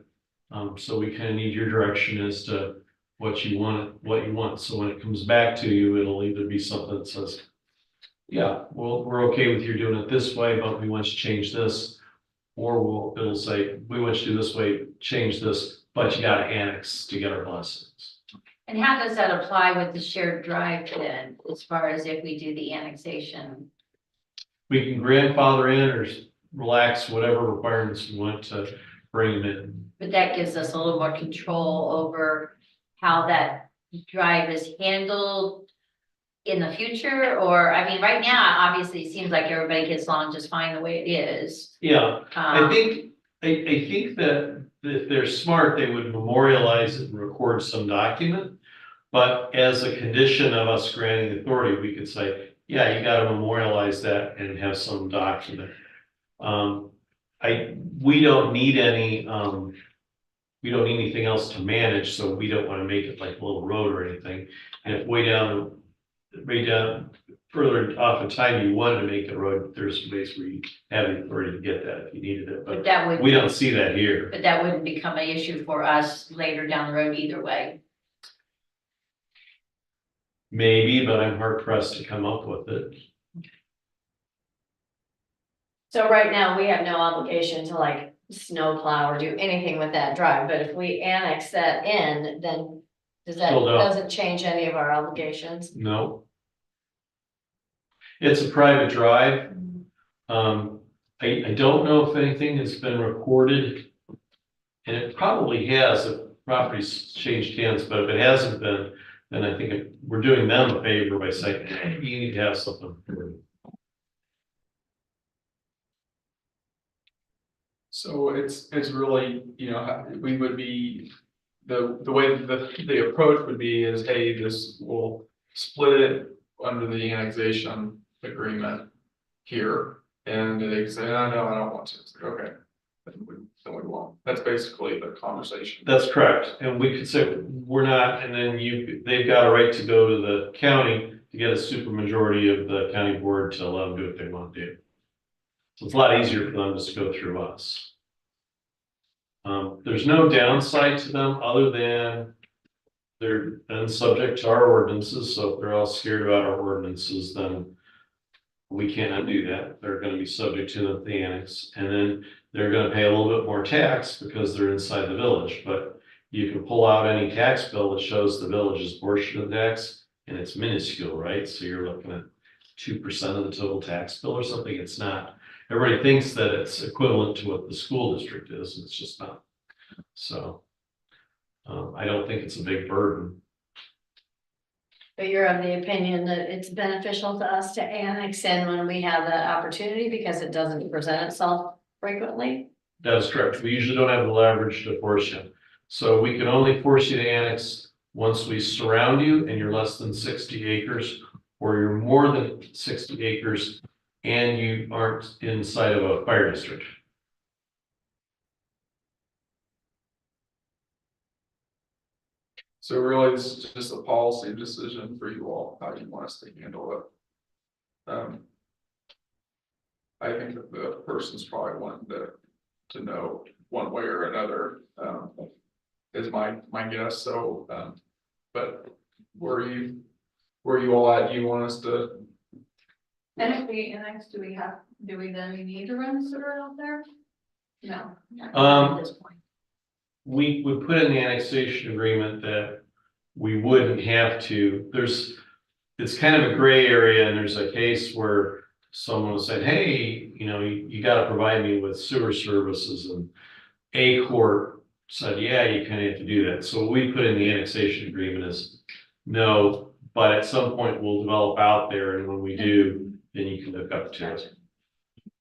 So we kind of need your direction as to what you want. So when it comes back to you, it'll either be something that says, yeah, well, we're okay with you doing it this way, but we want you to change this. Or it'll say, we want you to do this way, change this, but you gotta annex to get our blessings. And how does that apply with the shared drive then, as far as if we do the annexation? We can grandfather in or relax whatever requirements we want to bring them in. But that gives us a little more control over how that drive is handled in the future, or, right now, obviously, it seems like everybody gets along just fine the way it is. Yeah, I think that if they're smart, they would memorialize it and record some document. But as a condition of us granting authority, we could say, yeah, you gotta memorialize that and have some document. We don't need anything else to manage, so we don't want to make it like a little road or anything. And if way down further off in time, you wanted to make a road, there's ways where you have the authority to get that if you needed it, But but that would, we don't see that here. but that wouldn't become an issue for us later down the road either way. Maybe, but I'm hard pressed to come up with it. So right now, we have no obligation to like snow plow or do anything with that drive, but if we annex that in, then Still don't. doesn't change any of our obligations? No. It's a private drive. I don't know if anything has been recorded. And it probably has, if property's changed hands, but if it hasn't been, then I think we're doing them a favor by saying, hey, you need to have something. So it's really, we would be, the way the approach would be is, hey, this will split it under the annexation agreement here. And they say, oh, no, I don't want to. It's like, okay, then we won't. That's basically the conversation. That's correct, and we could say, we're not, and then they've got a right to go to the county to get a supermajority of the county board to let them do what they want to do. So it's a lot easier for them just to go through us. There's no downside to them other than they're then subject to our ordinances, so if they're all scared about our ordinances, then we cannot do that. They're gonna be subject to the annex, and then they're gonna pay a little bit more tax because they're inside the village, but you can pull out any tax bill that shows the village's portion of tax, and it's minuscule, right? So you're looking at 2% of the total tax bill or something. It's not. Everybody thinks that it's equivalent to what the school district is, and it's just not. So I don't think it's a big burden. But you're of the opinion that it's beneficial to us to annex in when we have the opportunity because it doesn't present itself frequently? That is correct. We usually don't have the leverage to force you. So we can only force you to annex once we surround you and you're less than 60 acres, or you're more than 60 acres and you aren't inside of a fire district. So really, it's just a policy decision for you all, how you want us to handle it. I think that the person's probably wanting to know one way or another, is my guess, so, but where you all at, you want us to? And if we annex, do we then need to run sewer out there? No. At this point. We would put in the annexation agreement that we wouldn't have to, it's kind of a gray area, and there's a case where someone said, hey, you gotta provide me with sewer services, and a court said, yeah, you kind of have to do that. So what we put in the annexation agreement is no, but at some point we'll develop out there, and when we do, then you can look up to it.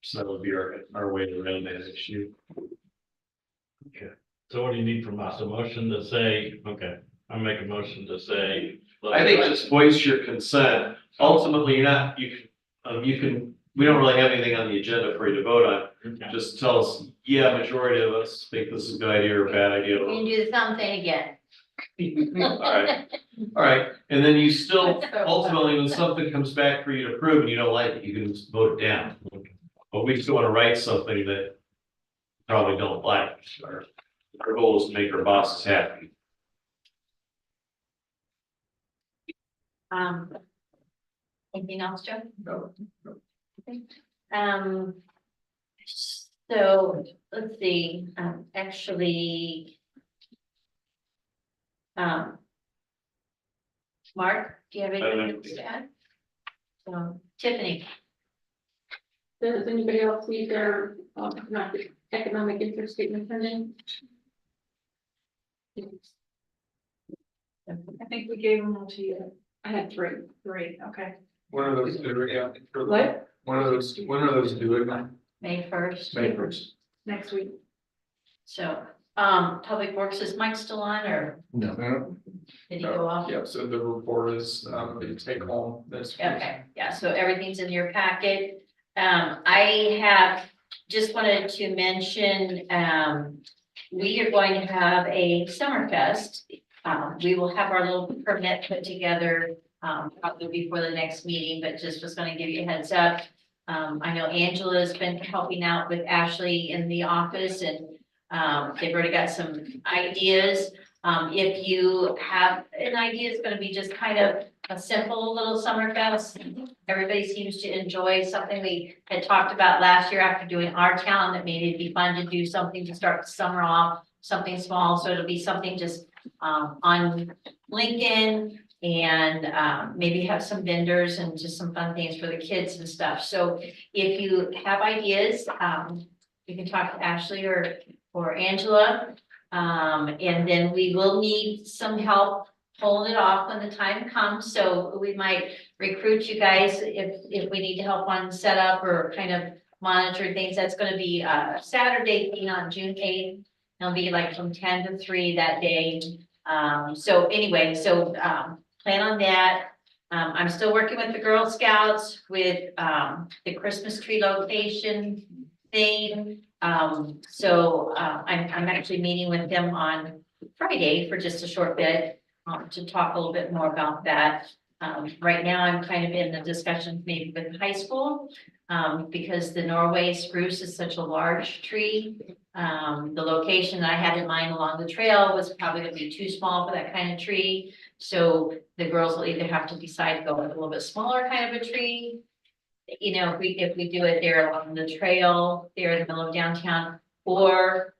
So that would be our way around that issue. Okay, so what do you need from us? A motion to say, okay, I'll make a motion to say. I think just voice your consent. Ultimately, we don't really have anything on the agenda for you to vote on. Okay. Just tell us, yeah, majority of us think this is a good idea or a bad idea. You can do the thumb thing again. All right, and then you still, ultimately, when something comes back for you to approve and you don't like it, you can just vote it down. But we still want to write something that you probably don't like. Our goal is to make our bosses happy. Anything else, Joe? No. So let's see, actually. Mark, do you have anything to add? So Tiffany, Does anybody else need their, economic interest statement pending? I think we gave them all to you. I had three. Three, okay. When are those due again? What? When are those due again? May 1st. May 1st. Next week. So, Public Works, is Mike still on or No. did he go off? Yeah, so the report is, you take home this. Okay, yeah, so everything's in your packet. I have just wanted to mention, we are going to have a summer fest. We will have our little permit put together, probably before the next meeting, but just was gonna give you a heads up. I know Angela's been helping out with Ashley in the office, and they've already got some ideas. If you have an idea, it's gonna be just kind of a simple little summer fest. Everybody seems to enjoy something we had talked about last year after doing our town, that maybe it'd be fun to do something to start the summer off, something small. So it'll be something just on Lincoln, and maybe have some vendors and just some fun things for the kids and stuff. So if you have ideas, you can talk to Ashley or Angela. And then we will need some help pulling it off when the time comes. So we might recruit you guys if we need to help on setup or kind of monitor things. That's gonna be a Saturday thing on June 8th. It'll be like from 10 to 3 that day. So anyway, plan on that. I'm still working with the Girl Scouts with, the Christmas tree location thing. I'm actually meeting with them on Friday for just a short bit, to talk a little bit more about that. Right now, I'm kind of in the discussion maybe with the high school, because the Norway spruce is such a large tree. The location I had in mind along the trail was probably gonna be too small for that kind of tree. So the girls will either have to decide to go with a little bit smaller kind of a tree. You know, if we do it there along the trail, there in the middle of downtown, or,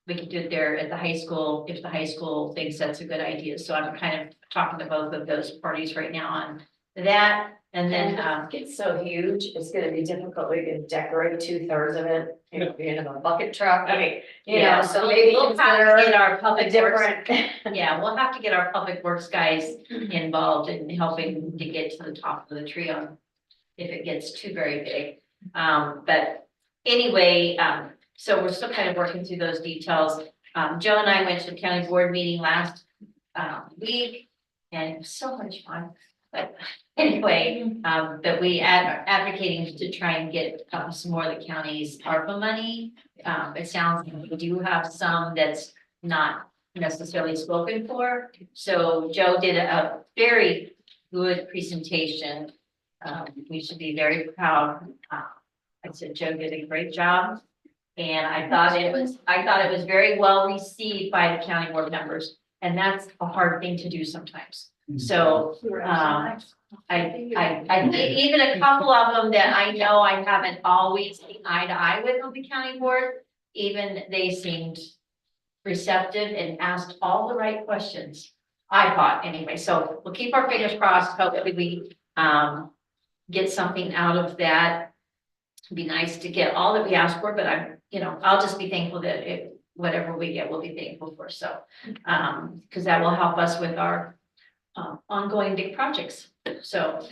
we could do it there at the high school, if the high school thinks that's a good idea. So I'm kind of talking to both of those parties right now on that. And then, It's so huge, it's gonna be difficult, we can decorate 2/3 of it, you know, in a bucket truck, I mean, you know, so maybe we'll have to consider get our a public works. different. Yeah, we'll have to get our public works guys involved in helping to get to the top of the tree on, if it gets too very big. But anyway, so we're still kind of working through those details. Joe and I went to the county board meeting last week, and it was so much fun. But anyway, that we advocating to try and get some more of the county's ARPA money. It sounds like we do have some that's not necessarily spoken for. So Joe did a very good presentation. We should be very proud. I said Joe did a great job. And I thought it was very well received by the county board members. And that's a hard thing to do sometimes. So, even a couple of them that I know I haven't always seen eye to eye with on the county board, even they seemed receptive and asked all the right questions. I thought anyway, so we'll keep our fingers crossed, hopefully we, get something out of that. It'd be nice to get all that we asked for, but I'll just be thankful that whatever we get, we'll be thankful for, so, because that will help us with our ongoing big projects. So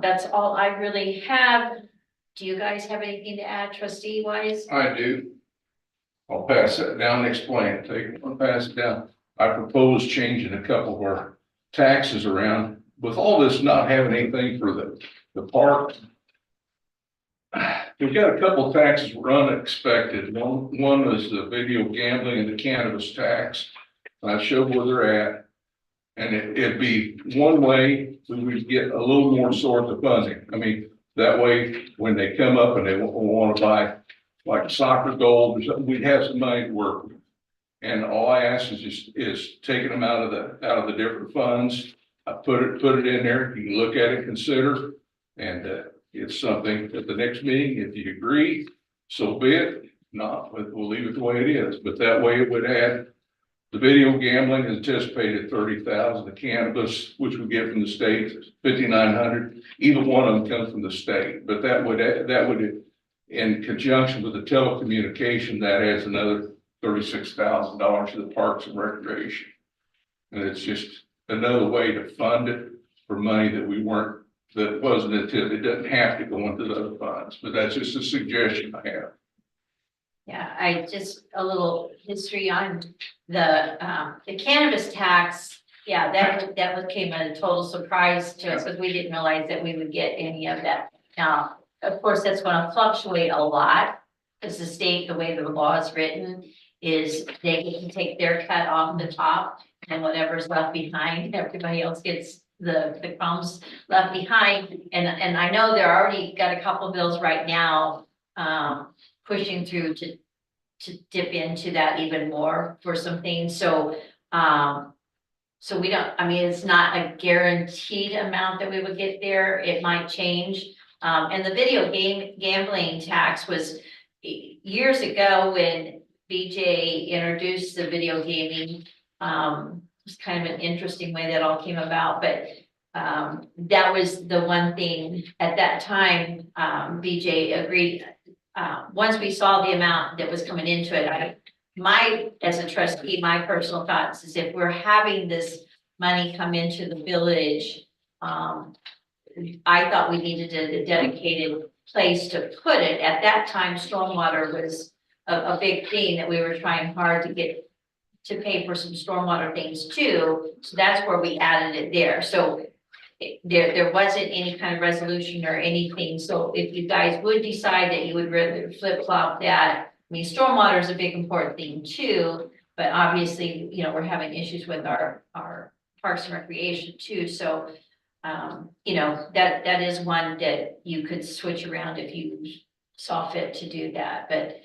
that's all I really have. Do you guys have anything to add, trustee wise? I do. I'll pass it down and explain it. I'll pass it down. I propose changing a couple of our taxes around. With all this not having anything for the park, we've got a couple of taxes were unexpected. One was the video gambling and the cannabis tax. I showed where they're at. And it'd be one way we would get a little more source of funding. I mean, that way, when they come up and they want to buy like soccer gold or something, we'd have some money to work with. And all I ask is taking them out of the different funds. I put it in there. You can look at it, consider, and it's something at the next meeting. If you agree, so be it. Not, we'll leave it the way it is. But that way, it would add. The video gambling is anticipated 30,000, the cannabis, which we get from the state, 5,900. Either one of them comes from the state, but that would, in conjunction with the telecommunication, that adds another $36,000 to the parks and recreation. And it's just another way to fund it for money that wasn't intended. It doesn't have to go into the other funds, but that's just a suggestion I have. Yeah, a little history on the cannabis tax. Yeah, that came as a total surprise to us because we didn't realize that we would get any of that. Now, of course, that's going to fluctuate a lot because the state, the way the law is written, is they can take their cut off the top and whatever's left behind, everybody else gets the crumbs left behind. And I know they're already got a couple bills right now, pushing through to dip into that even more for some things. So, so we don't, I mean, it's not a guaranteed amount that we would get there. It might change. And the video gambling tax was years ago when BJ introduced the video gaming. It's kind of an interesting way that all came about, but that was the one thing at that time, BJ agreed. Once we saw the amount that was coming into it, as a trustee, my personal thoughts is if we're having this money come into the village, I thought we needed a dedicated place to put it. At that time, stormwater was a big thing that we were trying hard to get to pay for some stormwater things too. So that's where we added it there. So there wasn't any kind of resolution or anything, so if you guys would decide that you would rather flip flop that. I mean, stormwater is a big important thing too, but obviously, you know, we're having issues with our parks and recreation too, so. You know, that is one that you could switch around if you saw fit to do that, but.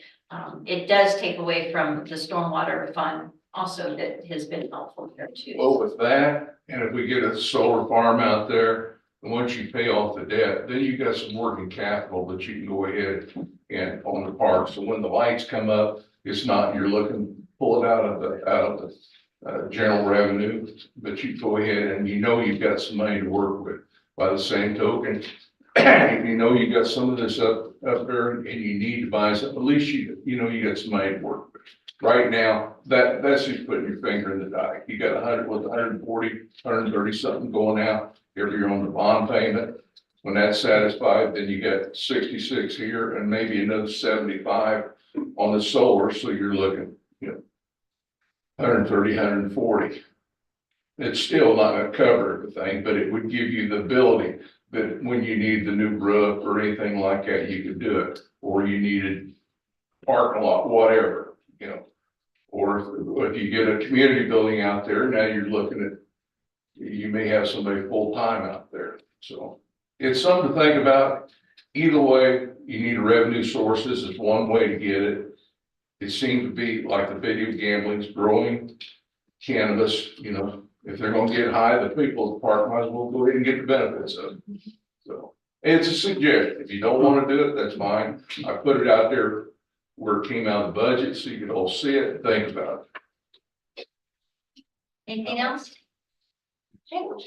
It does take away from the stormwater fund also that has been helpful here too. Well, with that, and if we get a solar farm out there, and once you pay off the debt, then you got some working capital that you can go ahead and on the park. So when the lights come up, it's not, you're looking, pull it out of the general revenue, but you go ahead and you know you've got some money to work with. By the same token, if you know you got some of this up there and you need to buy some, at least you know you got some money to work with. Right now, that's just putting your finger in the dike. You got 140, 130 something going out every year on the bond payment. When that's satisfied, then you got 66 here and maybe another 75 on the solar. So you're looking, you know, 130, 140. It's still not going to cover everything, but it would give you the ability that when you need the new roof or anything like that, you could do it, or you needed parking lot, whatever, you know. Or if you get a community building out there, now you're looking at, you may have somebody full-time out there. So it's something to think about. Either way, you need a revenue source. This is one way to get it. It seems to be like the video gambling's growing. Cannabis, you know, if they're gonna get high, the people at the park might as well go ahead and get the benefits of it. So it's a suggestion. If you don't want to do it, that's fine. I put it out there where it came out of the budget, so you can all see it and think about it. Anything else? Okay.